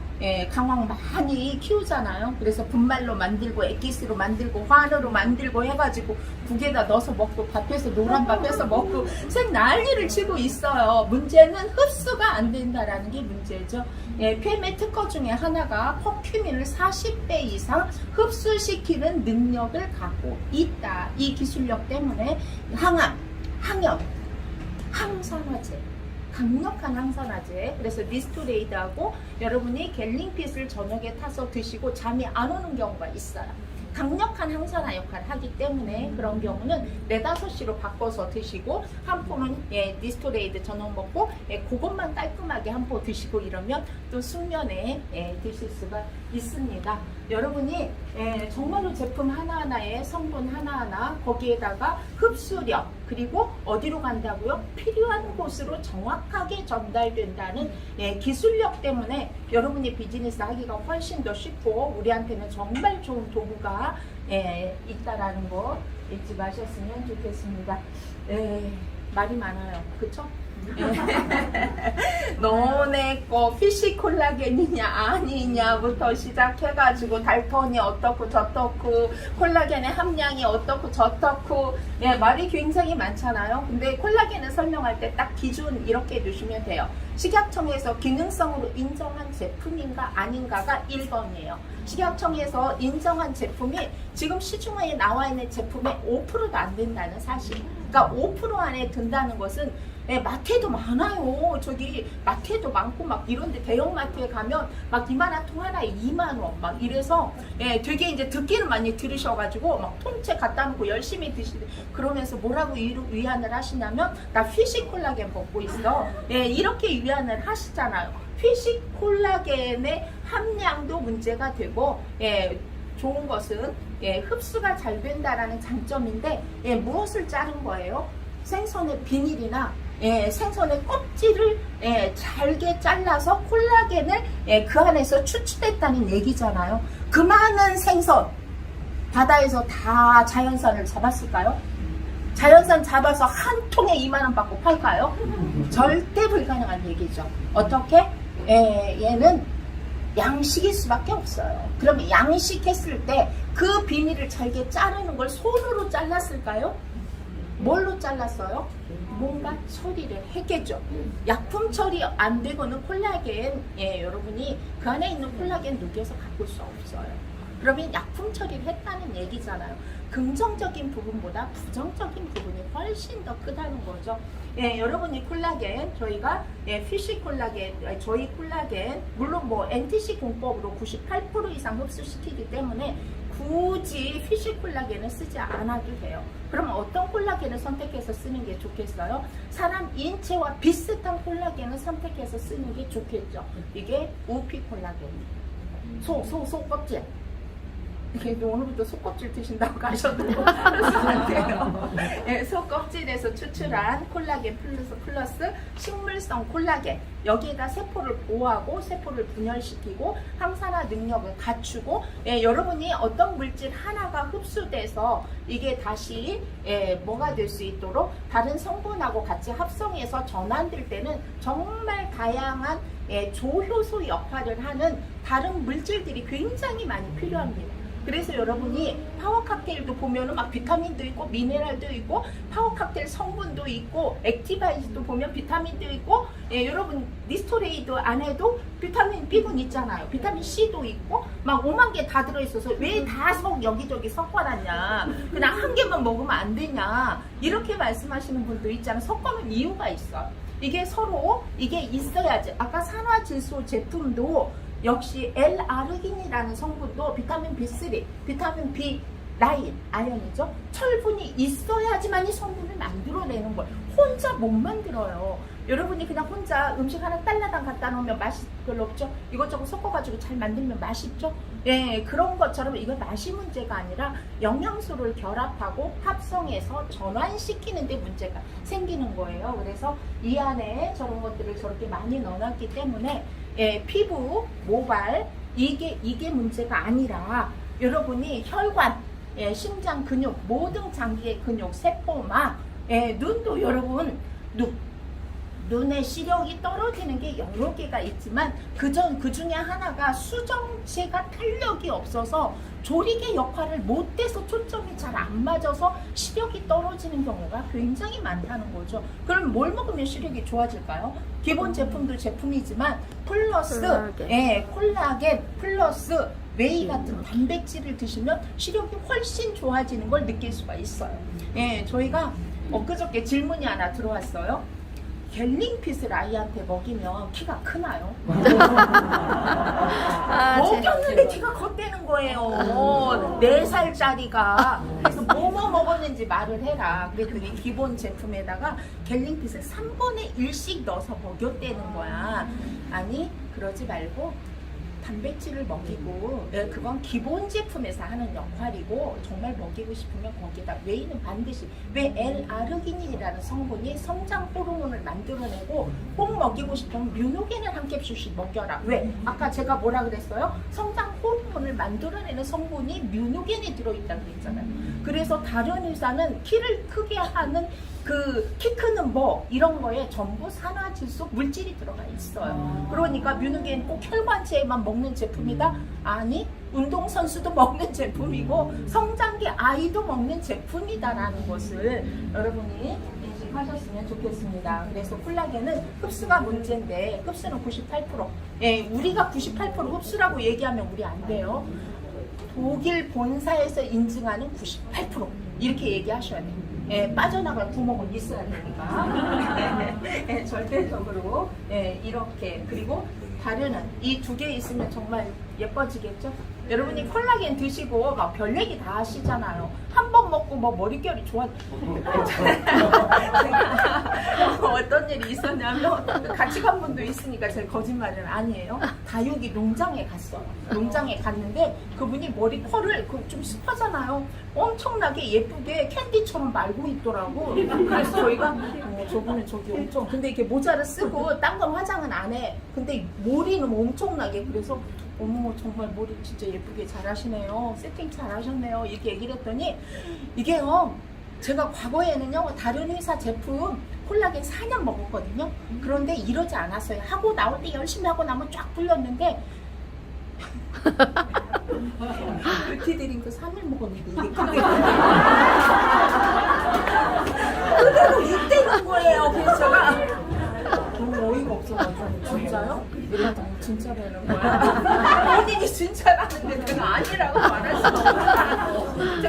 강황 많이 키우잖아요. 그래서 분말로 만들고 액기스로 만들고 화로로 만들고 해가지고 국에다 넣어서 먹고 밥해서 노란 밥 해서 먹고 생 난리를 치고 있어요. 문제는 흡수가 안 된다라는 게 문제죠. 폐의 특허 중에 하나가 커큐민을 40배 이상 흡수시키는 능력을 갖고 있다. 이 기술력 때문에 항암, 항염, 항산화제, 강력한 항산화제. 그래서 리스토레이드하고 여러분이 갤링핏을 저녁에 타서 드시고 잠이 안 오는 경우가 있어요. 강력한 항산화 역할을 하기 때문에 그런 경우는 4-5시로 바꿔서 드시고, 한 포는 리스토레이드 전원 먹고 그것만 깔끔하게 한 포 드시고, 이러면 또 숙면에 드실 수가 있습니다. 여러분이 정말로 제품 하나하나에 성분 하나하나, 거기에다가 흡수력, 그리고 어디로 간다고요? 필요한 곳으로 정확하게 전달된다는 기술력 때문에 여러분이 비즈니스 하기가 훨씬 더 쉽고, 우리한테는 정말 좋은 도구가 있다라는 거 잊지 마셨으면 좋겠습니다. 말이 많아요. 그쵸? 너네 거 피시 콜라겐이냐 아니냐부터 시작해가지고 달톤이 어떻고 저떻고 콜라겐의 함량이 어떻고 저떻고 말이 굉장히 많잖아요. 근데 콜라겐을 설명할 때 딱 기준 이렇게 두시면 돼요. 식약청에서 기능성으로 인정한 제품인가 아닌가가 1번이에요. 식약청에서 인정한 제품이 지금 시중에 나와 있는 제품의 5%도 안 된다는 사실. 그러니까 5% 안에 든다는 것은 마트에도 많아요. 저기 마트에도 많고 막 이런데 대형 마트에 가면 막 이만한 통 하나에 2만 원 막 이래서 되게 이제 듣기는 많이 들으셔가지고 막 통째 갖다 놓고 열심히 드시는데, 그러면서 뭐라고 위안을 하시냐면 나 피시 콜라겐 먹고 있어. 이렇게 위안을 하시잖아요. 피시 콜라겐의 함량도 문제가 되고, 좋은 것은 흡수가 잘 된다라는 장점인데, 무엇을 자른 거예요? 생선의 비닐이나 생선의 껍질을 잘게 잘라서 콜라겐을 그 안에서 추출했다는 얘기잖아요. 그 많은 생선 바다에서 다 자연산을 잡았을까요? 자연산 잡아서 한 통에 2만 원 받고 팔까요? 절대 불가능한 얘기죠. 어떻게? 얘는 양식일 수밖에 없어요. 그러면 양식했을 때 그 비닐을 잘게 자르는 걸 손으로 잘랐을까요? 뭘로 잘랐어요? 뭔가 처리를 했겠죠. 약품 처리 안 되고는 콜라겐, 여러분이 그 안에 있는 콜라겐 녹여서 바꿀 수 없어요. 그러면 약품 처리를 했다는 얘기잖아요. 긍정적인 부분보다 부정적인 부분이 훨씬 더 크다는 거죠. 예, 여러분이 콜라겐, 저희가 피쉬 콜라겐, 저희 콜라겐, 물론 뭐 NTC 공법으로 98% 이상 흡수시키기 때문에 굳이 피쉬 콜라겐을 쓰지 않아도 돼요. 그럼 어떤 콜라겐을 선택해서 쓰는 게 좋겠어요? 사람 인체와 비슷한 콜라겐을 선택해서 쓰는 게 좋겠죠. 이게 우피 콜라겐. 소 껍질. 이렇게 오늘부터 속껍질 드신다고 가셔도 돼요. 예, 속껍질에서 추출한 콜라겐 플러스 식물성 콜라겐, 여기에다 세포를 보호하고 세포를 분열시키고 항산화 능력을 갖추고, 여러분이 어떤 물질 하나가 흡수돼서 이게 다시 뭐가 될 수 있도록 다른 성분하고 같이 합성해서 전환될 때는 정말 다양한 조효소 역할을 하는 다른 물질들이 굉장히 많이 필요합니다. 그래서 여러분이 파워 칵테일도 보면은 막 비타민도 있고 미네랄도 있고 파워 칵테일 성분도 있고 액티바이즈도 보면 비타민도 있고, 여러분 니스토레이드 안에도 비타민 B군 있잖아요. 비타민 C도 있고 막 5만 개 다 들어있어서 왜 다 여기저기 섞어놨냐, 그냥 한 개만 먹으면 안 되냐, 이렇게 말씀하시는 분도 있잖아요. 섞어놓은 이유가 있어요. 이게 서로 이게 있어야지. 아까 산화질소 제품도 역시 L-아르기닌이라는 성분도 비타민 B3, 비타민 B9, 아연이죠. 철분이 있어야지만 이 성분을 만들어내는 거예요. 혼자 못 만들어요. 여러분이 그냥 혼자 음식 하나 딸라당 갖다 놓으면 맛이 별로 없죠. 이것저것 섞어가지고 잘 만들면 맛있죠. 예, 그런 것처럼 이건 맛이 문제가 아니라 영양소를 결합하고 합성해서 전환시키는 데 문제가 생기는 거예요. 그래서 이 안에 저런 것들을 저렇게 많이 넣어놨기 때문에 피부, 모발, 이게 문제가 아니라 여러분이 혈관, 심장 근육, 모든 장기의 근육, 세포막, 눈도 여러분, 눈의 시력이 떨어지는 게 여러 개가 있지만 그 중에 하나가 수정체가 탄력이 없어서 조리개 역할을 못해서 초점이 잘 안 맞아서 시력이 떨어지는 경우가 굉장히 많다는 거죠. 그럼 뭘 먹으면 시력이 좋아질까요? 기본 제품도 제품이지만 플러스 콜라겐 플러스 웨이 같은 단백질을 드시면 시력이 훨씬 좋아지는 걸 느낄 수가 있어요. 저희가 엊그저께 질문이 하나 들어왔어요. 갤링핏을 아이한테 먹이면 키가 크나요? 먹였는데 키가 컸다는 거예요. 4살짜리가. 그래서 뭐뭐 먹었는지 말을 해라. 그랬더니 기본 제품에다가 갤링핏을 3분의 1씩 넣어서 먹였다는 거야. 아니, 그러지 말고 단백질을 먹이고, 그건 기본 제품에서 하는 역할이고, 정말 먹이고 싶으면 거기다 웨이는 반드시, 왜 L-아르기닌이라는 성분이 성장 호르몬을 만들어내고 꼭 먹이고 싶으면 뮤노겐을 한 캡슐씩 먹여라. 왜? 아까 제가 뭐라 그랬어요? 성장 호르몬을 만들어내는 성분이 뮤노겐에 들어있다고 그랬잖아요. 그래서 다른 의사는 키를 크게 하는 키 크는 이런 거에 전부 산화질소 물질이 들어가 있어요. 그러니까 뮤노겐 꼭 혈관체에만 먹는 제품이다? 아니, 운동선수도 먹는 제품이고 성장기 아이도 먹는 제품이다라는 것을 여러분이 인식하셨으면 좋겠습니다. 그래서 콜라겐은 흡수가 문제인데 흡수는 98%. 우리가 98% 흡수라고 얘기하면 우리 안 돼요. 독일 본사에서 인증하는 98% 이렇게 얘기하셔야 돼요. 빠져나갈 구멍은 있어야 되니까. 절대적으로 이렇게. 그리고 다려는 이 두 개 있으면 정말 예뻐지겠죠? 여러분이 콜라겐 드시고 막 별 얘기 다 하시잖아요. 한 번 먹고 뭐 머릿결이 좋아. 어떤 일이 있었냐면 같이 간 분도 있으니까 제가 거짓말은 아니에요. 다육이 농장에 갔어요. 농장에 갔는데 그분이 머리 컬을 좀 습하잖아요. 엄청나게 예쁘게 캔디처럼 말고 있더라고. 그래서 저희가 저분은 저기 엄청, 근데 이렇게 모자를 쓰고 딴 건 화장은 안 해. 근데 머리는 엄청나게. 그래서 어머 정말 머리 진짜 예쁘게 잘하시네요. 세팅 잘하셨네요. 이렇게 얘기를 했더니 이게요, 제가 과거에는요 다른 회사 제품 콜라겐 4년 먹었거든요. 그런데 이러지 않았어요. 하고 나올 때 열심히 하고 나면 쫙 불렸는데 뷰티 드링크 3일 먹었는데 이게 그대로 있대는 거예요. 그래서 제가 너무 어이가 없어가지고 진짜요? 내가 너무 진짜라는 거야. 본인이 진짜라는데 내가 아니라고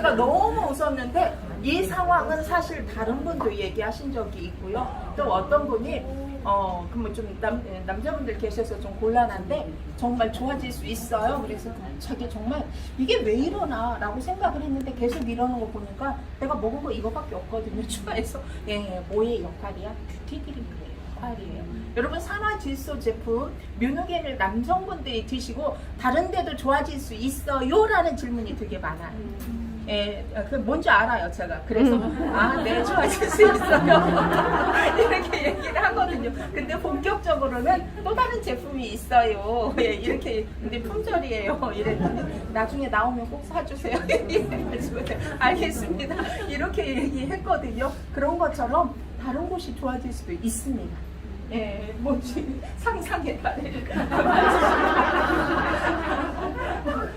제가 너무 웃었는데 이 상황은 사실 다른 분도 얘기하신 적이 있고요. 또 어떤 분이 그러면 좀 남자분들 계셔서 좀 곤란한데 정말 좋아질 수 있어요. 그래서 자기 정말 이게 왜 이러나 라고 생각을 했는데 계속 이러는 거 보니까 내가 먹은 거 이거밖에 없거든요. 추가해서 뭐의 역할이야? 뷰티 드링크의 역할이에요. 여러분 산화질소 제품 뮤누겐을 남성분들이 드시고 다른 데도 좋아질 수 있어요? 라는 질문이 되게 많아요. 그 뭔지 알아요, 제가. 그래서, 네, 좋아질 수 있어요. 이렇게 얘기를 하거든요. 근데 본격적으로는 또 다른 제품이 있어요. 이렇게, 근데 품절이에요. 이랬더니, 나중에 나오면 꼭 사주세요. 이래가지고, 알겠습니다. 이렇게 얘기했거든요. 그런 것처럼 다른 곳이 좋아질 수도 있습니다. 뭔지 상상의 달에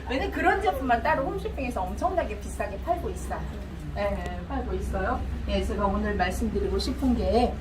왜냐면 그런 제품만 따로 홈쇼핑에서 엄청나게 비싸게 팔고 있어요. 팔고 있어요. 제가 오늘 말씀드리고 싶은 게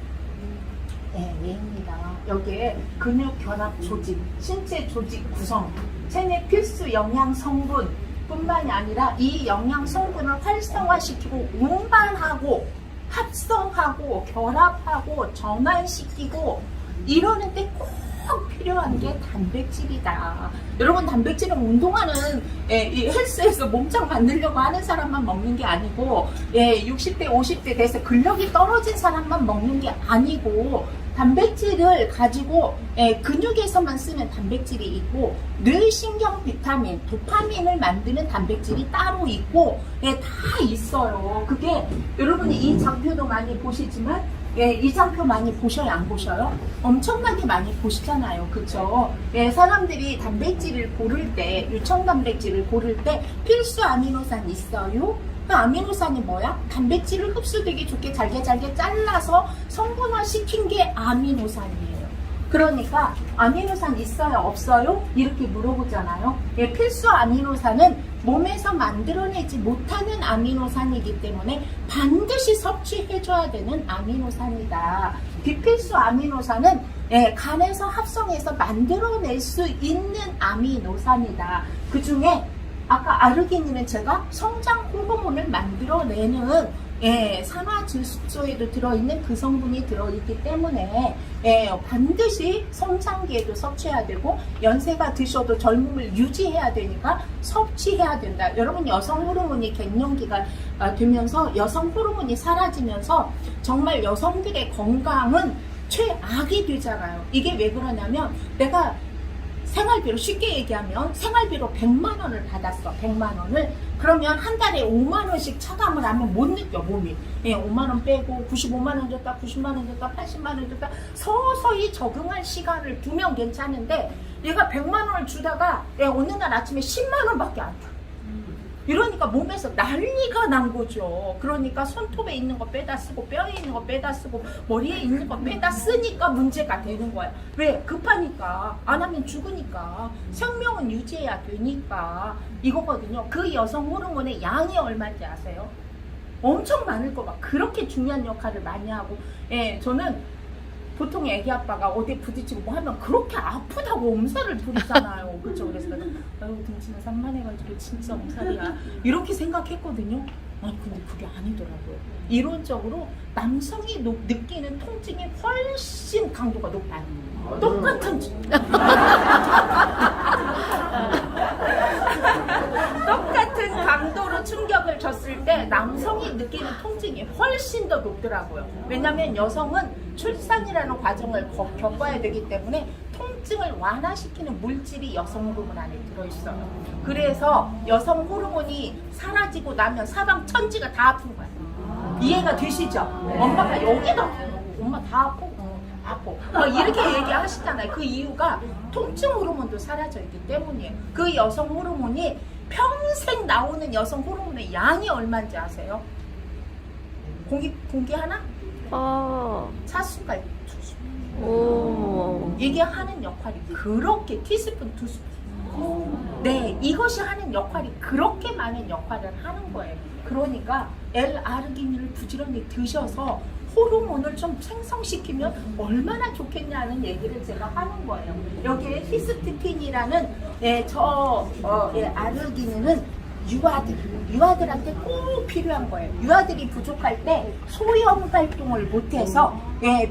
얘입니다. 여기에 근육 결합 조직, 신체 조직 구성, 체내 필수 영양 성분 뿐만이 아니라 이 영양 성분을 활성화시키고 운반하고 합성하고 결합하고 전환시키고 이러는데 꼭 필요한 게 단백질이다. 여러분 단백질은 운동하는 이 헬스에서 몸짱 만들려고 하는 사람만 먹는 게 아니고 60대 50대 돼서 근력이 떨어진 사람만 먹는 게 아니고 단백질을 가지고 근육에서만 쓰는 단백질이 있고 뇌신경 비타민, 도파민을 만드는 단백질이 따로 있고 다 있어요. 그게 여러분이 이 장표도 많이 보시지만 이 장표 많이 보셔요? 안 보셔요? 엄청나게 많이 보시잖아요. 그쵸? 사람들이 단백질을 고를 때, 유청 단백질을 고를 때 필수 아미노산 있어요? 그 아미노산이 뭐야? 단백질을 흡수되기 좋게 잘게 잘라서 성분화시킨 게 아미노산이에요. 그러니까 아미노산 있어요? 없어요? 이렇게 물어보잖아요. 필수 아미노산은 몸에서 만들어내지 못하는 아미노산이기 때문에 반드시 섭취해줘야 되는 아미노산이다. 비필수 아미노산은 간에서 합성해서 만들어낼 수 있는 아미노산이다. 그 중에 아까 아르기닌은 제가 성장 호르몬을 만들어내는 산화질소에도 들어있는 그 성분이 들어있기 때문에 반드시 성장기에도 섭취해야 되고 연세가 드셔도 젊음을 유지해야 되니까 섭취해야 된다. 여러분 여성 호르몬이 갱년기가 되면서 여성 호르몬이 사라지면서 정말 여성들의 건강은 최악이 되잖아요. 이게 왜 그러냐면 내가 생활비로 쉽게 얘기하면 생활비로 100만 원을 받았어. 100만 원을. 그러면 한 달에 5만 원씩 차감을 하면 못 느껴 몸이. 5만 원 빼고 95만 원 줬다, 90만 원 줬다, 80만 원 줬다 서서히 적응할 시간을 두면 괜찮은데 얘가 100만 원을 주다가 어느 날 아침에 10만 원밖에 안 줘. 이러니까 몸에서 난리가 난 거죠. 그러니까 손톱에 있는 거 빼다 쓰고 뼈에 있는 거 빼다 쓰고 머리에 있는 거 빼다 쓰니까 문제가 되는 거야. 왜? 급하니까. 안 하면 죽으니까. 생명은 유지해야 되니까. 이거거든요. 그 여성 호르몬의 양이 얼마인지 아세요? 엄청 많을 거 봐. 그렇게 중요한 역할을 많이 하고. 저는 보통 애기 아빠가 어디 부딪히고 뭐 하면 그렇게 아프다고 엄살을 부리잖아요. 그렇죠? 그래서 아유 등치는 산만해가지고 진짜 엄살이야. 이렇게 생각했거든요. 아니 근데 그게 아니더라고요. 이론적으로 남성이 느끼는 통증이 훨씬 강도가 높아요. 똑같은 강도로 충격을 줬을 때 남성이 느끼는 통증이 훨씬 더 높더라고요. 왜냐하면 여성은 출산이라는 과정을 겪어야 되기 때문에 통증을 완화시키는 물질이 여성 호르몬 안에 들어있어요. 그래서 여성 호르몬이 사라지고 나면 사방 천지가 다 아픈 거야. 이해가 되시죠? 엄마가 여기도 아프고 엄마 다 아프고 이렇게 얘기하시잖아요. 그 이유가 통증 호르몬도 사라져 있기 때문이에요. 그 여성 호르몬이 평생 나오는 여성 호르몬의 양이 얼마인지 아세요? 공기 하나? 차수가 투수. 이게 하는 역할이 그렇게 티스푼, 두스푼. 네, 이것이 하는 역할이 그렇게 많은 역할을 하는 거예요. 그러니까 L-아르기닌을 부지런히 드셔서 호르몬을 좀 생성시키면 얼마나 좋겠냐는 얘기를 제가 하는 거예요. 여기에 히스티딘이라는 아르기닌은 유아들한테 꼭 필요한 거예요. 유아들이 부족할 때 소염 활동을 못해서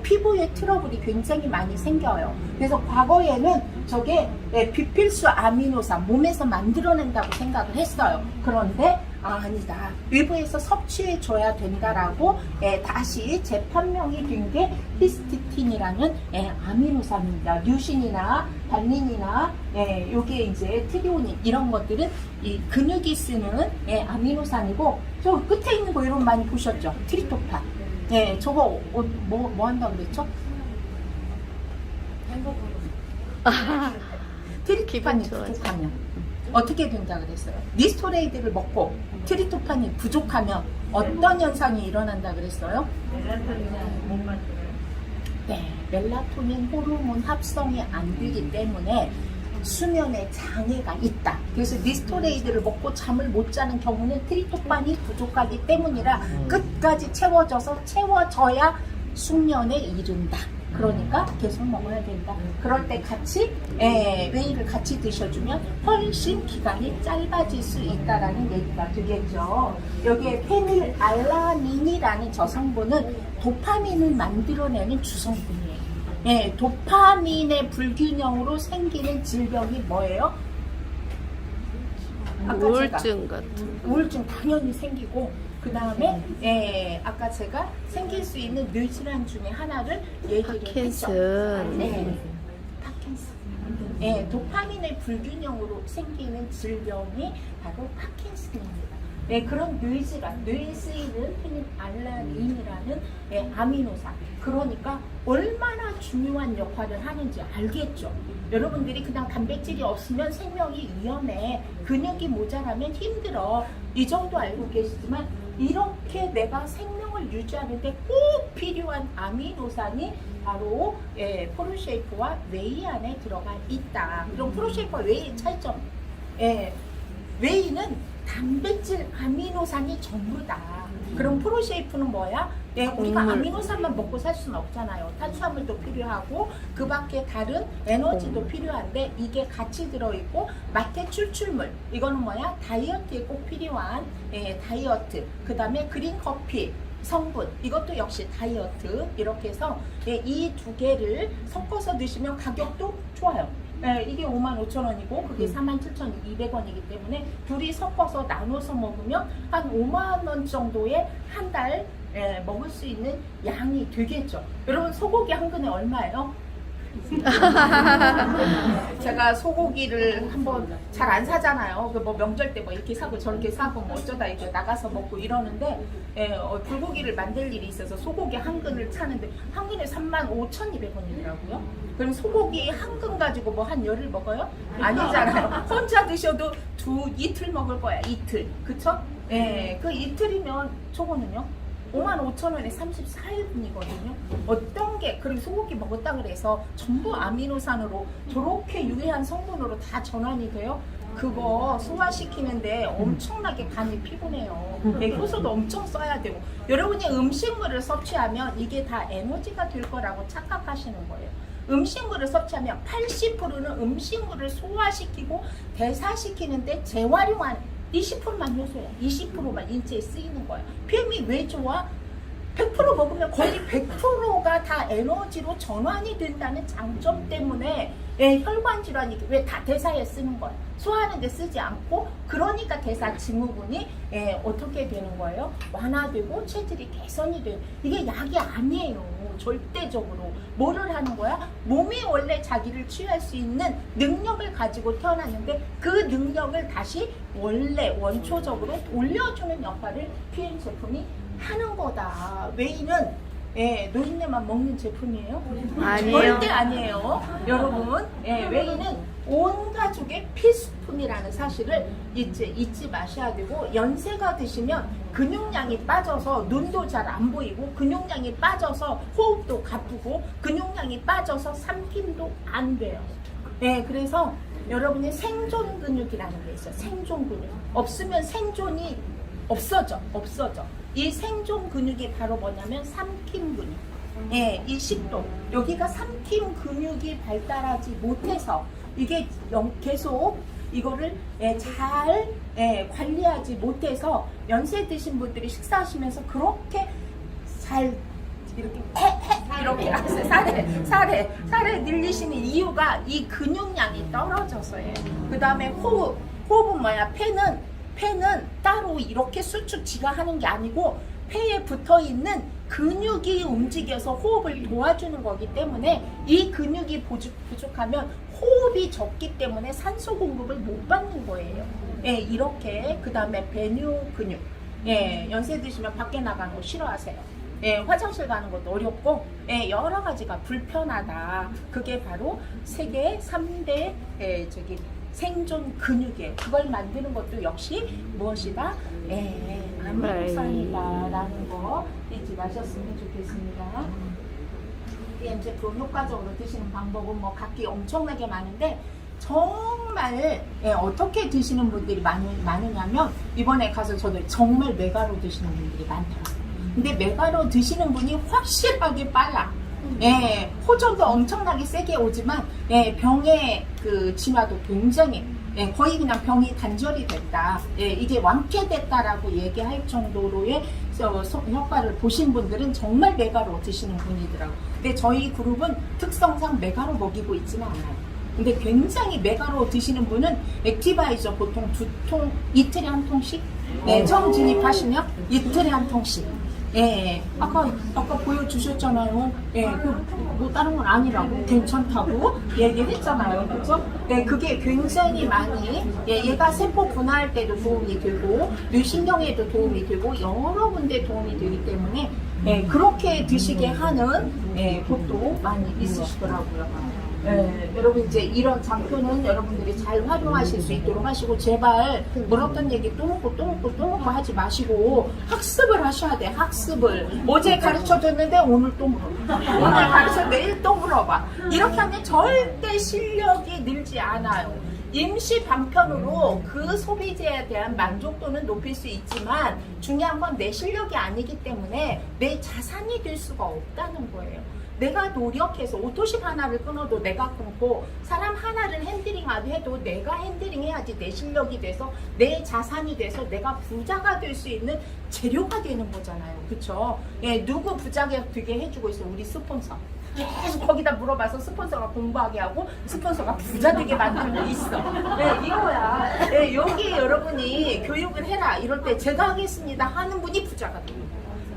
피부에 트러블이 굉장히 많이 생겨요. 그래서 과거에는 저게 비필수 아미노산 몸에서 만들어낸다고 생각을 했어요. 그런데 아니다. 외부에서 섭취해 줘야 된다라고 다시 재판명이 된 게 히스티틴이라는 아미노산입니다. 류신이나 발린이나 요게 이제 트리오닌 이런 것들은 이 근육이 쓰는 아미노산이고, 저 끝에 있는 거 여러분 많이 보셨죠? 트리토판. 저거 뭐 한다고 그랬죠? 트리토판이 기분 좋아져. 부족하면 어떻게 된다 그랬어요? 니스토레이드를 먹고 트리토판이 부족하면 어떤 현상이 일어난다 그랬어요? 멜라토닌 호르몬 합성이 안 되기 때문에 수면에 장애가 있다. 그래서 니스토레이드를 먹고 잠을 못 자는 경우는 트리토판이 부족하기 때문이라 끝까지 채워져야 숙면에 이른다. 그러니까 계속 먹어야 된다. 그럴 때 같이 웨이를 같이 드셔주면 훨씬 기간이 짧아질 수 있다라는 얘기가 되겠죠. 여기에 페닐알라닌이라는 저 성분은 도파민을 만들어내는 주성분이에요. 도파민의 불균형으로 생기는 질병이 뭐예요? 우울증 같은. 우울증 당연히 생기고, 그 다음에 아까 제가 생길 수 있는 뇌질환 중에 하나를 얘기를 했죠. 파킨슨. 파킨슨. 도파민의 불균형으로 생기는 질병이 바로 파킨슨입니다. 그런 뇌질환, 뇌에 쓰이는 페닐알라닌이라는 아미노산. 그러니까 얼마나 중요한 역할을 하는지 알겠죠. 여러분들이 그냥 단백질이 없으면 생명이 위험해, 근육이 모자라면 힘들어, 이 정도 알고 계시지만 이렇게 내가 생명을 유지하는데 꼭 필요한 아미노산이 바로 프로쉐이프와 웨이 안에 들어가 있다. 그럼 프로쉐이프와 웨이의 차이점, 웨이는 단백질 아미노산이 전부다. 그럼 프로쉐이프는 뭐야? 우리가 아미노산만 먹고 살 수는 없잖아요. 탄수화물도 필요하고 그 밖에 다른 에너지도 필요한데 이게 같이 들어있고, 마태 추출물, 이거는 뭐야? 다이어트에 꼭 필요한 다이어트. 그 다음에 그린커피 성분, 이것도 역시 다이어트. 이렇게 해서 이 두 개를 섞어서 드시면 가격도 좋아요. 이게 55,000원이고 그게 47,200원이기 때문에 둘이 섞어서 나눠서 먹으면 한 5만원 정도의 한 달 먹을 수 있는 양이 되겠죠. 여러분, 소고기 한 근에 얼마예요? 제가 소고기를 한번 잘 안 사잖아요. 뭐 명절 때 뭐 이렇게 사고 저렇게 사고 뭐 어쩌다 이렇게 나가서 먹고 이러는데, 불고기를 만들 일이 있어서 소고기 한 근을 차는데 한 근에 35,200원이더라고요. 그럼 소고기 한 근 가지고 뭐 한 열을 먹어요? 아니잖아요. 혼자 드셔도 이틀 먹을 거야, 이틀. 그쵸? 그 이틀이면 저거는요? 55,000원에 34일분이거든요. 어떤 게, 그리고 소고기 먹었다 그래서 전부 아미노산으로 저렇게 유해한 성분으로 다 전환이 돼요? 그거 소화시키는데 엄청나게 간이 피곤해요. 효소도 엄청 써야 되고. 여러분이 음식물을 섭취하면 이게 다 에너지가 될 거라고 착각하시는 거예요. 음식물을 섭취하면 80%는 음식물을 소화시키고 대사시키는데 재활용하는 20%만 효소야. 20%만 인체에 쓰이는 거야. PM이 왜 좋아? 100% 먹으면 거의 100%가 다 에너지로 전환이 된다는 장점 때문에 혈관 질환이 왜 다 대사에 쓰는 거야. 소화하는 데 쓰지 않고, 그러니까 대사 증후군이 어떻게 되는 거예요? 완화되고 체질이 개선이 돼요. 이게 약이 아니에요. 절대적으로. 뭐를 하는 거야? 몸이 원래 자기를 치유할 수 있는 능력을 가지고 태어났는데 그 능력을 다시 원래 원초적으로 돌려주는 역할을 PM 제품이 하는 거다. 웨이는 노인네만 먹는 제품이에요? 아니에요. 절대 아니에요. 여러분, 웨이는 온 가족의 필수품이라는 사실을 잊지 마셔야 되고, 연세가 드시면 근육량이 빠져서 눈도 잘 안 보이고, 근육량이 빠져서 호흡도 가쁘고, 근육량이 빠져서 삼킴도 안 돼요. 그래서 여러분이 생존 근육이라는 게 있어요. 생존 근육. 없으면 생존이 없어져. 이 생존 근육이 바로 뭐냐면 삼킴 근육. 이 식도. 여기가 삼킴 근육이 발달하지 못해서 이게 계속 이거를 잘 관리하지 못해서 연세 드신 분들이 식사하시면서 그렇게 잘 이렇게 살에 늘리시는 이유가 이 근육량이 떨어져서예요. 그 다음에 호흡은 뭐야? 폐는 따로 이렇게 수축지가 하는 게 아니고 폐에 붙어 있는 근육이 움직여서 호흡을 도와주는 거기 때문에 이 근육이 부족하면 호흡이 적기 때문에 산소 공급을 못 받는 거예요. 이렇게. 그 다음에 배뇨 근육. 연세 드시면 밖에 나가는 거 싫어하세요. 화장실 가는 것도 어렵고 여러 가지가 불편하다. 그게 바로 세계 3대 생존 근육이에요. 그걸 만드는 것도 역시 무엇이다? 아미노산이다라는 거 잊지 마셨으면 좋겠습니다. 제품 효과적으로 드시는 방법은 뭐 각기 엄청나게 많은데 정말 어떻게 드시는 분들이 많으냐면 이번에 가서 저도 정말 메가로 드시는 분들이 많더라고요. 근데 메가로 드시는 분이 확실하게 빨라. 호전도 엄청나게 세게 오지만 병의 그 진화도 굉장히 거의 그냥 병이 단절이 됐다. 이게 완쾌됐다라고 얘기할 정도로의 효과를 보신 분들은 정말 메가로 드시는 분이더라고요. 근데 저희 그룹은 특성상 메가로 먹이고 있지는 않아요. 근데 굉장히 메가로 드시는 분은 액티바이저 보통 2통, 이틀에 한 통씩 처음 진입하시면 이틀에 한 통씩 아까 보여주셨잖아요. 뭐 다른 건 아니라고 괜찮다고 얘기를 했잖아요. 그죠? 그게 굉장히 많이 얘가 세포 분화할 때도 도움이 되고 뇌신경에도 도움이 되고 여러 군데 도움이 되기 때문에 그렇게 드시게 하는 곳도 많이 있으시더라고요. 여러분 이제 이런 장표는 여러분들이 잘 활용하실 수 있도록 하시고 제발 물었던 얘기 또 먹고 하지 마시고 학습을 하셔야 돼. 학습을 어제 가르쳐줬는데 오늘 또 물어봐. 오늘 가르쳐 내일 또 물어봐. 이렇게 하면 절대 실력이 늘지 않아요. 임시 방편으로 그 소비재에 대한 만족도는 높일 수 있지만 중요한 건 내 실력이 아니기 때문에 내 자산이 될 수가 없다는 거예요. 내가 노력해서 오토십 하나를 끊어도 내가 끊고 사람 하나를 핸들링해도 내가 핸들링해야지 내 실력이 돼서 내 자산이 돼서 내가 부자가 될 수 있는 재료가 되는 거잖아요. 그쵸? 누구 부자가 되게 해주고 있어? 우리 스폰서. 계속 거기다 물어봐서 스폰서가 공부하게 하고 스폰서가 부자 되게 만들고 있어. 이거야. 여기 여러분이 교육을 해라 이럴 때 제가 하겠습니다 하는 분이 부자가 돼요.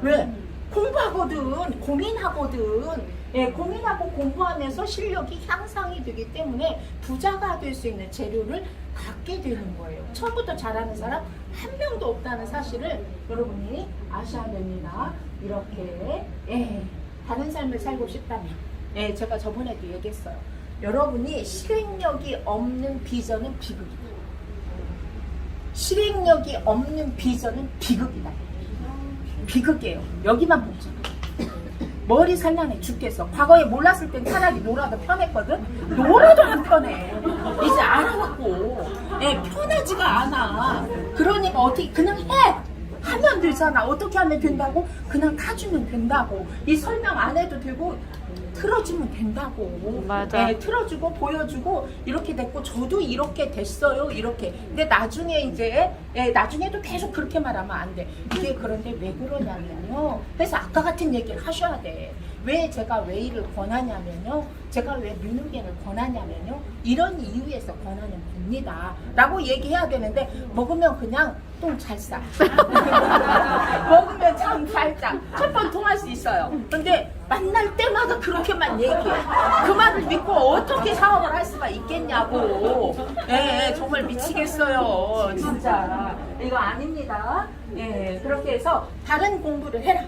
왜? 공부하거든, 고민하거든. 고민하고 공부하면서 실력이 향상이 되기 때문에 부자가 될 수 있는 재료를 갖게 되는 거예요. 처음부터 잘하는 사람 한 명도 없다는 사실을 여러분이 아셔야 됩니다. 이렇게 다른 삶을 살고 싶다면 제가 저번에도 얘기했어요. 여러분이 실행력이 없는 비전은 비극이다. 실행력이 없는 비전은 비극이다. 비극이에요. 여기만 보자. 머리 산란해 죽겠어. 과거에 몰랐을 땐 차라리 놀아도 편했거든. 놀아도 안 편해. 이제 알아갖고 편하지가 않아. 그러니까 어떻게 그냥 해. 하면 되잖아. 어떻게 하면 된다고? 그냥 타주면 된다고. 이 설명 안 해도 되고 틀어주면 된다고. 맞아. 틀어주고 보여주고 이렇게 됐고 저도 이렇게 됐어요. 이렇게. 근데 나중에 이제 나중에도 계속 그렇게 말하면 안 돼. 이게 그런데 왜 그러냐면요. 그래서 아까 같은 얘기를 하셔야 돼. 왜 제가 웨이를 권하냐면요. 제가 왜 뮤누겐을 권하냐면요. 이런 이유에서 권하는 겁니다. 라고 얘기해야 되는데 먹으면 그냥 똥 잘 싸. 먹으면 참 잘 싸. 첫 번 통할 수 있어요. 근데 만날 때마다 그렇게만 얘기해. 그 말을 믿고 어떻게 사업을 할 수가 있겠냐고. 정말 미치겠어요. 진짜. 이거 아닙니다. 그렇게 해서 다른 공부를 해라.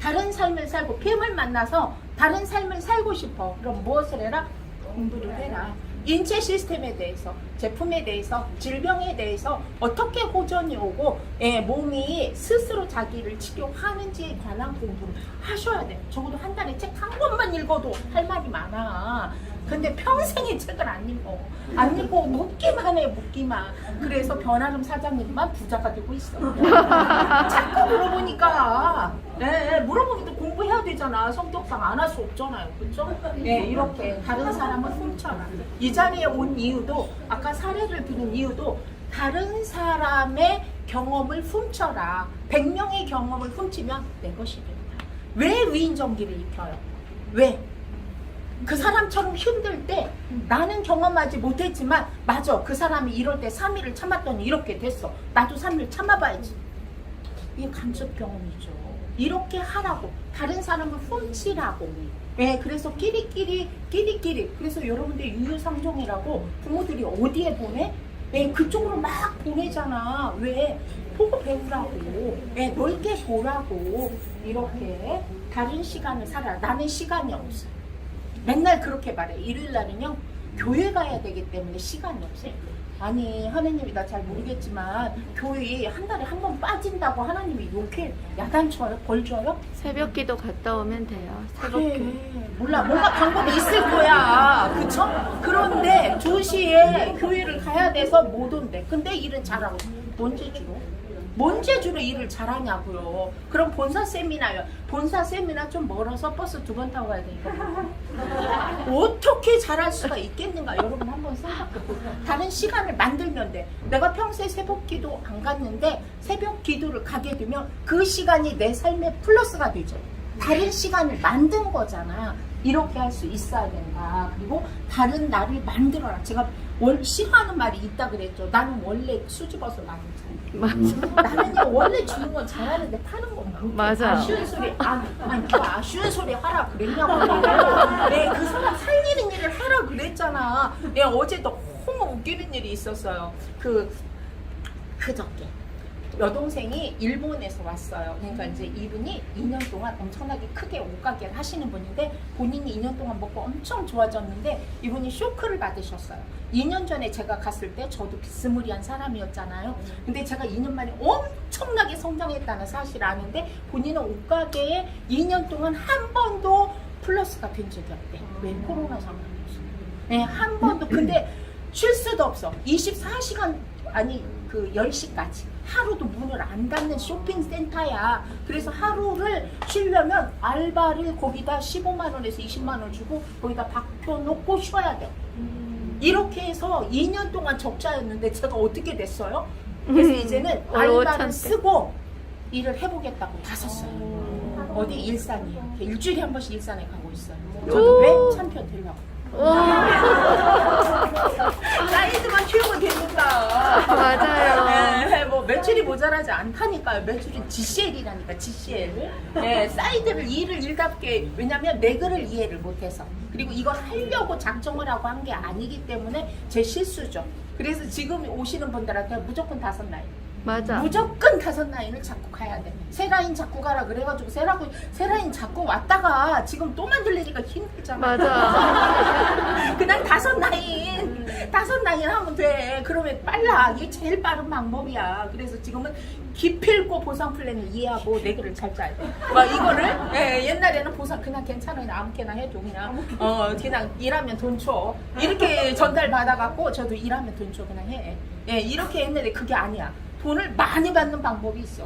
다른 삶을 살고 뱀을 만나서 다른 삶을 살고 싶어. 그럼 무엇을 해라? 공부를 해라. 인체 시스템에 대해서, 제품에 대해서, 질병에 대해서 어떻게 호전이 오고 몸이 스스로 자기를 치료하는지에 관한 공부를 하셔야 돼요. 적어도 한 달에 책 한 권만 읽어도 할 말이 많아. 근데 평생에 책을 안 읽어. 안 읽고 묻기만 해, 묻기만. 그래서 변하름 사장님만 부자가 되고 있어. 자꾸 물어보니까 물어보기도 공부 하고 해야 되잖아. 성격상 안 할 수 없잖아요. 그렇죠? 네, 이렇게 다른 사람을 훔쳐라. 이 자리에 온 이유도 아까 사례를 드린 이유도 다른 사람의 경험을 훔쳐라. 100명의 경험을 훔치면 내 것이 된다. 왜 위인전기를 입혀요? 왜? 그 사람처럼 힘들 때 나는 경험하지 못했지만 맞아, 그 사람이 이럴 때 3일을 참았더니 이렇게 됐어. 나도 3일 참아봐야지. 이게 간접 경험이죠. 이렇게 하라고, 다른 사람을 훔치라고. 네, 그래서 끼리끼리. 그래서 여러분들 유유상종이라고 부모들이 어디에 보내? 네, 그쪽으로 막 보내잖아. 왜? 보고 배우라고. 네, 넓게 보라고. 이렇게 다른 시간을 살아. 나는 시간이 없어. 맨날 그렇게 말해. 일요일 날은요, 교회 가야 되기 때문에 시간이 없어요. 아니, 하나님이 나 잘 모르겠지만 교회 한 달에 한 번 빠진다고 하나님이 욕해 야단 쳐요? 벌 줘요? 새벽 기도 갔다 오면 돼요. 새벽 그래. 기도. 몰라, 뭔가 방법이 있을 거야. 그쵸? 그런데 2시에 교회를 가야 돼서 못 온대. 근데 일은 잘하고. 뭔 재주로 일을 잘하냐고요. 그럼 본사 세미나요. 본사 세미나 좀 멀어서 버스 2번 타고 가야 되니까. 어떻게 잘할 수가 있겠는가? 여러분 한번 생각해보세요. 다른 시간을 만들면 돼. 내가 평소에 새벽 기도 안 갔는데 새벽 기도를 가게 되면 그 시간이 내 삶의 플러스가 되죠. 다른 시간을 만든 거잖아. 이렇게 할 수 있어야 된다. 그리고 다른 나를 만들어라. 제가 싫어하는 말이 있다 그랬죠. 나는 원래 수줍어서 많이 잘. 나는요 원래 주는 건 잘하는데 파는 건 못해. 맞아. 아쉬운 소리 아니 아쉬운 소리 하라 그랬냐고. 네, 그 사람 살리는 일을 하라 그랬잖아. 네, 어제 너무 웃기는 일이 있었어요. 그저께 여동생이 일본에서 왔어요. 그러니까 이제 이분이 2년 동안 엄청나게 크게 옷가게를 하시는 분인데 본인이 2년 동안 먹고 엄청 좋아졌는데 이분이 쇼크를 받으셨어요. 2년 전에 제가 갔을 때 저도 비스무리한 사람이었잖아요. 근데 제가 2년 만에 엄청나게 성장했다는 사실을 아는데 본인은 옷가게에 2년 동안 한 번도 플러스가 된 적이 없대. 왜? 코로나 상황이었어. 네, 한 번도. 근데 쉴 수도 없어. 24시간 아니 그 10시까지 하루도 문을 안 닫는 쇼핑센터야. 그래서 하루를 쉬려면 알바를 거기다 15만 원에서 20만 원 주고 거기다 박혀놓고 쉬어야 돼. 이렇게 해서 2년 동안 적자였는데 제가 어떻게 됐어요? 그래서 이제는 알바를 쓰고 일을 해보겠다고 나섰어요. 어디? 일산이에요. 일주일에 한 번씩 일산에 가고 있어요. 저도 왜? 참표 되려고. 사이즈만 키우면 되니까. 맞아요. 네, 뭐 매출이 모자라지 않다니까요. 매출이 GCL이라니까, GCL. 네, 사이즈를 일을 일답게. 왜냐면 내 글을 이해를 못해서. 그리고 이걸 하려고 작정을 하고 한 게 아니기 때문에 제 실수죠. 그래서 지금 오시는 분들한테 무조건 5라인. 맞아. 무조건 5라인을 잡고 가야 돼. 세 라인 잡고 가라 그래가지고 세 라인 잡고 왔다가 지금 또 만들려니까 힘들잖아. 맞아. 그냥 5라인 하면 돼. 그러면 빨라. 이게 제일 빠른 방법이야. 그래서 지금은 기필코 보상 플랜을 이해하고 내 글을 잘 짜야 돼. 막 이거를 옛날에는 보상 그냥 괜찮아요. 아무렇게나 해도 그냥 일하면 돈 줘. 이렇게 전달 받아갖고 저도 일하면 돈 줘 그냥 해. 이렇게 했는데 그게 아니야. 돈을 많이 받는 방법이 있어.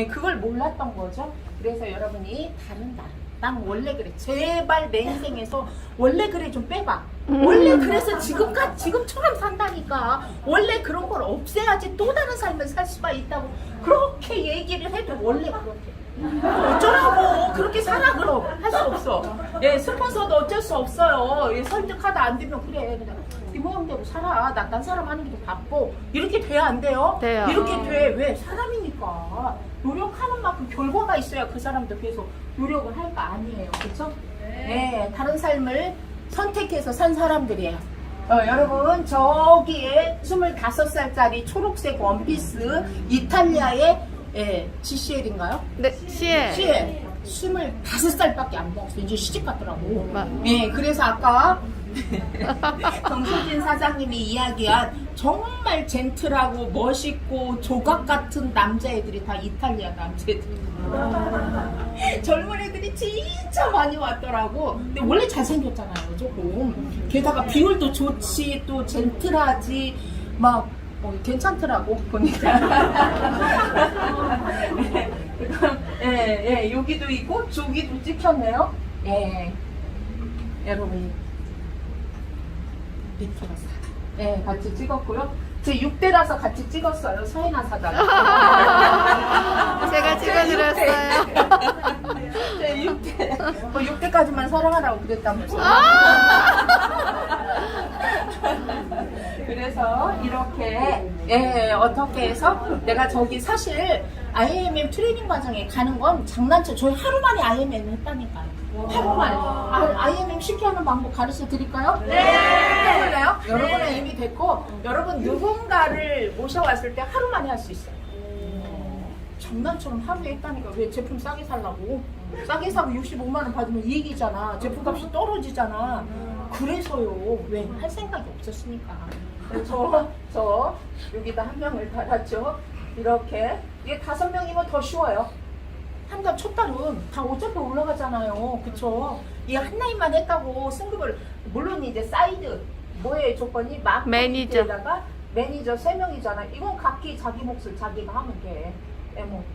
그걸 몰랐던 거죠. 그래서 여러분이 다른 난 원래 그래. 제발 내 인생에서 원래 그래 좀 빼봐. 원래 그래서 지금처럼 산다니까. 원래 그런 걸 없애야지 또 다른 삶을 살 수가 있다고 그렇게 얘기를 해도 원래 그렇게. 어쩌라고. 그렇게 살아 그럼. 할 수 없어. 스폰서도 어쩔 수 없어요. 설득하다 안 되면 그래. 그냥 네 모양대로 살아. 난 사람 하는 게 더 바빠. 이렇게 돼야 안 돼요? 돼요. 이렇게 돼. 왜? 사람이니까. 노력하는 만큼 결과가 있어야 그 사람도 계속 노력을 할 거 아니에요. 그렇죠? 네. 다른 삶을 선택해서 산 사람들이에요. 여러분 저기에 25살짜리 초록색 원피스 이탈리아의 GCL인가요? 네, 시에. 25살밖에 안 먹었어. 이제 시집 갔더라고. 그래서 아까 정수진 사장님이 이야기한 정말 젠틀하고 멋있고 조각 같은 남자애들이 다 이탈리아 남자애들. 젊은 애들이 진짜 많이 왔더라고. 근데 원래 잘생겼잖아요, 조금. 게다가 비율도 좋지, 또 젠틀하지, 막 괜찮더라고 보니까. 네, 여기도 있고 저기도 찍혔네요. 예, 여러분 밑으로 같이 찍었고요. 제 6대라서 같이 찍었어요. 서인아 사다가. 제가 찍어드렸어요. 제 6대. 6대까지만 사랑하라고 그랬다면서. 그래서 이렇게 어떻게 해서 내가 저기 사실 IMM 트레이닝 과정에 가는 건 장난쳐. 저희 하루 만에 IMM 했다니까요. 하루 만에. IMM 쉽게 하는 방법 가르쳐 드릴까요? 네. 해볼래요? 여러분은 이미 됐고, 여러분 누군가를 모셔왔을 때 하루 만에 할 수 있어요. 장난처럼 하루에 했다니까. 왜 제품 싸게 살라고? 싸게 사고 65만 원 받으면 이익이잖아. 제품값이 떨어지잖아. 그래서요. 왜? 할 생각이 없었으니까. 저 여기다 한 명을 달았죠. 이렇게. 이게 5명이면 더 쉬워요. 한 달 첫 달은 다 어차피 올라가잖아요. 그쵸? 이 한 라인만 했다고 승급을, 물론 이제 사이드 뭐의 조건이 막 매니저에다가 매니저 3명이잖아. 이건 각기 자기 몫을 자기가 하면 돼.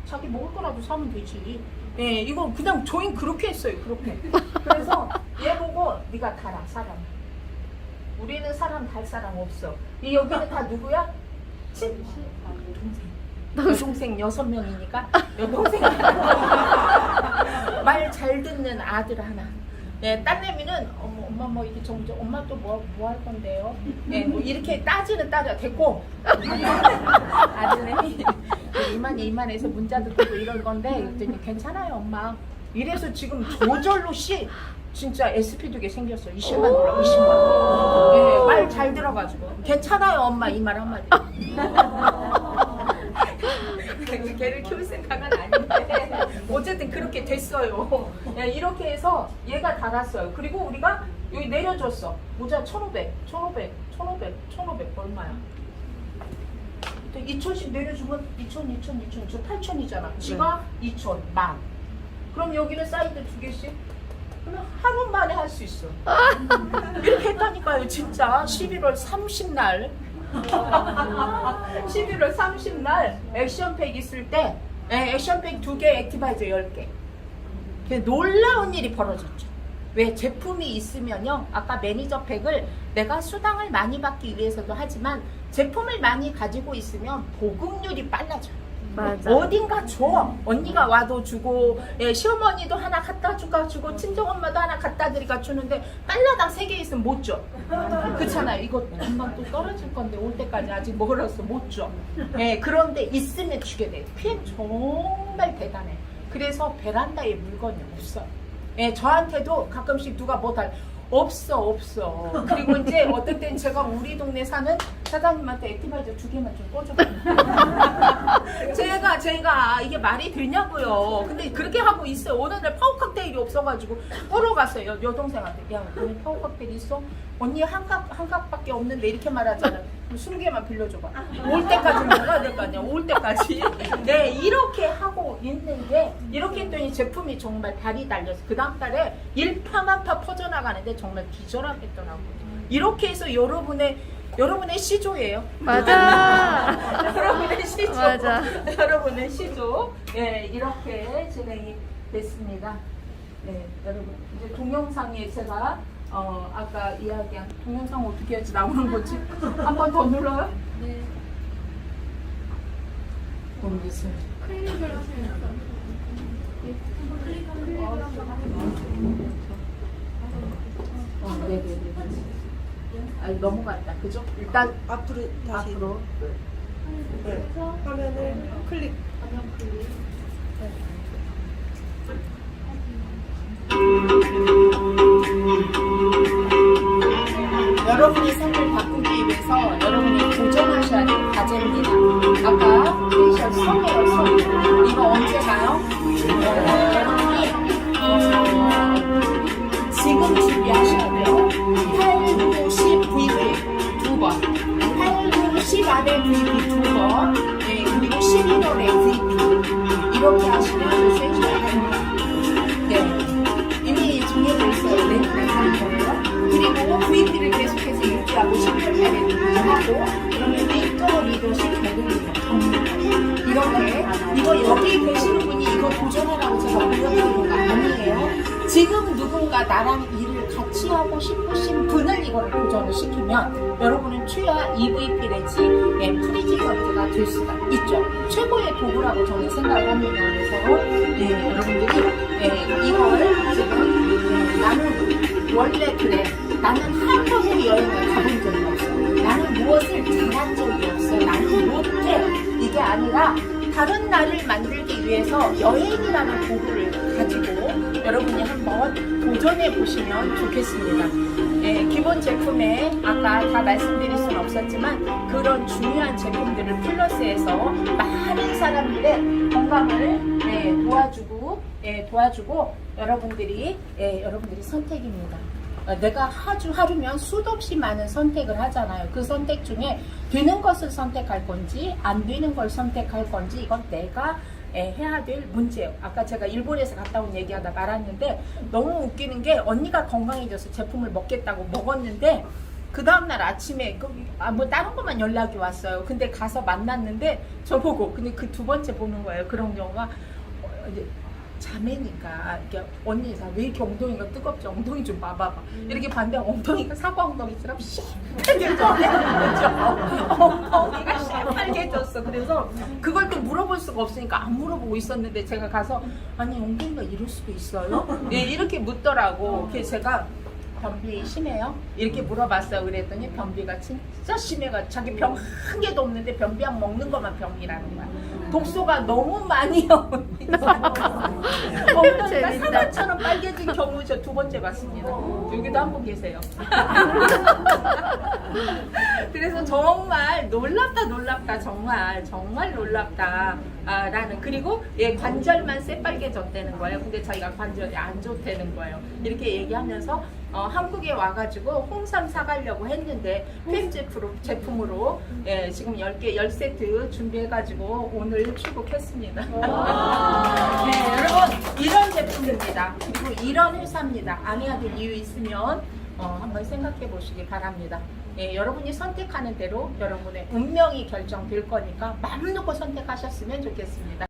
자기 먹을 거라도 사면 되지. 이거 그냥 저희 그렇게 했어요. 그렇게. 그래서 얘 보고 네가 달아 사람. 우리는 사람 달 사람 없어. 여기는 다 누구야? 동생 6명이니까 여동생 말 잘 듣는 아들 하나. 딸내미는 엄마 뭐 이렇게 정도 엄마 또 뭐 할 건데요? 뭐 이렇게 따지는 따져 됐고 아들내미 이만해서 문자도 뜨고 이럴 건데 그랬더니 괜찮아요 엄마. 이래서 지금 저절로 진짜 SP 두개 생겼어. 20만 올라 20만. 말 잘 들어가지고 괜찮아요 엄마 이 말 한마디. 걔를 키울 생각은 아닌데 어쨌든 그렇게 됐어요. 이렇게 해서 얘가 달았어요. 그리고 우리가 여기 내려줬어. 모자 1,500 얼마야? 2,000씩 내려주면 2,000 8,000이잖아. 지가 2,000 만. 그럼 여기는 사이드 2개씩. 그러면 하루 만에 할 수 있어. 이렇게 했다니까요. 진짜 11월 30날 11월 30날 액션팩 있을 때 액션팩 2개, 액티바이저 10개. 놀라운 일이 벌어졌죠. 왜? 제품이 있으면요, 아까 매니저 팩을 내가 수당을 많이 받기 위해서도 하지만 제품을 많이 가지고 있으면 보급률이 빨라져요. 맞아. 어딘가 줘. 언니가 와도 주고, 시어머니도 하나 갖다 주고, 친정엄마도 하나 갖다 드리가 주는데 달러당 3개 있으면 못 줘. 그렇잖아요. 이거 금방 또 떨어질 건데 올 때까지 아직 멀었어. 못 줘. 그런데 있으면 주게 돼. PM 정말 대단해. 그래서 베란다에 물건이 없어. 저한테도 가끔씩 누가 뭐 없어. 그리고 이제 어떤 때는 제가 우리 동네 사는 사장님한테 액티바이저 2개만 좀 꺼줘봐요. 제가 이게 말이 되냐고요. 근데 그렇게 하고 있어요. 어느 날 파워 칵테일이 없어가지고 끌어갔어요. 여동생한테. 야, 오늘 파워 칵테일 있어? 언니 한 컵밖에 없는데 이렇게 말하잖아. 20개만 빌려줘봐. 올 때까지 먹어야 될 거 아니야. 올 때까지. 이렇게 하고 있는데 이렇게 했더니 제품이 정말 달이 달려서 그 다음 달에 일파만파 퍼져나가는데 정말 기절하겠더라고요. 이렇게 해서 여러분의 시조예요. 맞아. 여러분의 시조. 맞아. 여러분의 시조. 이렇게 진행이 됐습니다. 여러분 이제 동영상에 제가 아까 이야기한 동영상 어떻게 해야지 나오는 거지? 한 번 더 눌러요? 네. 모르겠어요. 클릭을 하시면 네네네. 넘어갔다. 그죠? 일단 앞으로 다시 앞으로. 화면을 클릭. 여러분이 삶을 바꾸기 위해서 여러분이 도전하셔야 될 과제입니다. 아까 페이셜 성이에요, 성. 이거 언제 가요? 여러분이 지금 준비하셔야 돼요. 8, 9, 10 VP 2번. 8, 9, 10 안에 VP 2번. 그리고 11월에 VP. 그래서 여기 계시는 분이 이거 도전하라고 제가 올려드리는 거 아니에요. 지금 누군가 나랑 일을 같이 하고 싶으신 분을 이거를 도전을 시키면 여러분은 추야 EVP 내지 프리지던트가 될 수가 있죠. 최고의 도구라고 저는 생각을 합니다. 그래서 여러분들이 이걸 지금 나는 원래 그래. 나는 한 번도 여행을 가본 적이 없어. 나는 무엇을 잘한 적이 없어. 나는 못해. 이게 아니라 다른 나를 만들기 위해서 여행이라는 도구를 가지고 여러분이 한번 도전해 보시면 좋겠습니다. 기본 제품에 아까 다 말씀드릴 수는 없었지만 그런 중요한 제품들을 플러스해서 많은 사람들의 건강을 도와주고 여러분들이 선택입니다. 내가 하루면 수도 없이 많은 선택을 하잖아요. 그 선택 중에 되는 것을 선택할 건지 안 되는 걸 선택할 건지 이건 내가 해야 될 문제예요. 아까 제가 일본에서 갔다 온 얘기하다 말았는데 너무 웃기는 게 언니가 건강해져서 제품을 먹겠다고 먹었는데 그 다음날 아침에 뭐 다른 것만 연락이 왔어요. 근데 가서 만났는데 저보고 근데 그 두 번째 보는 거예요. 그런 경우가 이제 자매니까 이렇게 언니 왜 이렇게 엉덩이가 뜨겁지? 엉덩이 좀 봐봐봐. 이렇게 봤는데 엉덩이가 사과 엉덩이처럼 시뻘개졌죠. 엉덩이가 시뻘개졌어. 그래서 그걸 또 물어볼 수가 없으니까 안 물어보고 있었는데 제가 가서 아니 엉덩이가 이럴 수도 있어요? 이렇게 묻더라고. 그래서 제가 변비 심해요? 이렇게 물어봤어요. 그랬더니 변비가 진짜 심해가지고 자기 병 한 개도 없는데 변비약 먹는 것만 병이라는 거야. 독소가 너무 많이 엉덩이가 사과처럼 빨개진 경우 저 두 번째 봤습니다. 여기도 한 분 계세요. 그래서 정말 놀랍다 정말 놀랍다 라는 그리고 관절만 새빨개졌다는 거예요. 근데 자기가 관절이 안 좋다는 거예요. 이렇게 얘기하면서 한국에 와가지고 홍삼 사가려고 했는데 팸 제품으로 지금 10세트 준비해가지고 오늘 출국했습니다. 여러분 이런 제품입니다. 그리고 이런 회사입니다. 안 해야 될 이유 있으면 한번 생각해 보시기 바랍니다. 여러분이 선택하는 대로 여러분의 운명이 결정될 거니까 마음 놓고 선택하셨으면 좋겠습니다.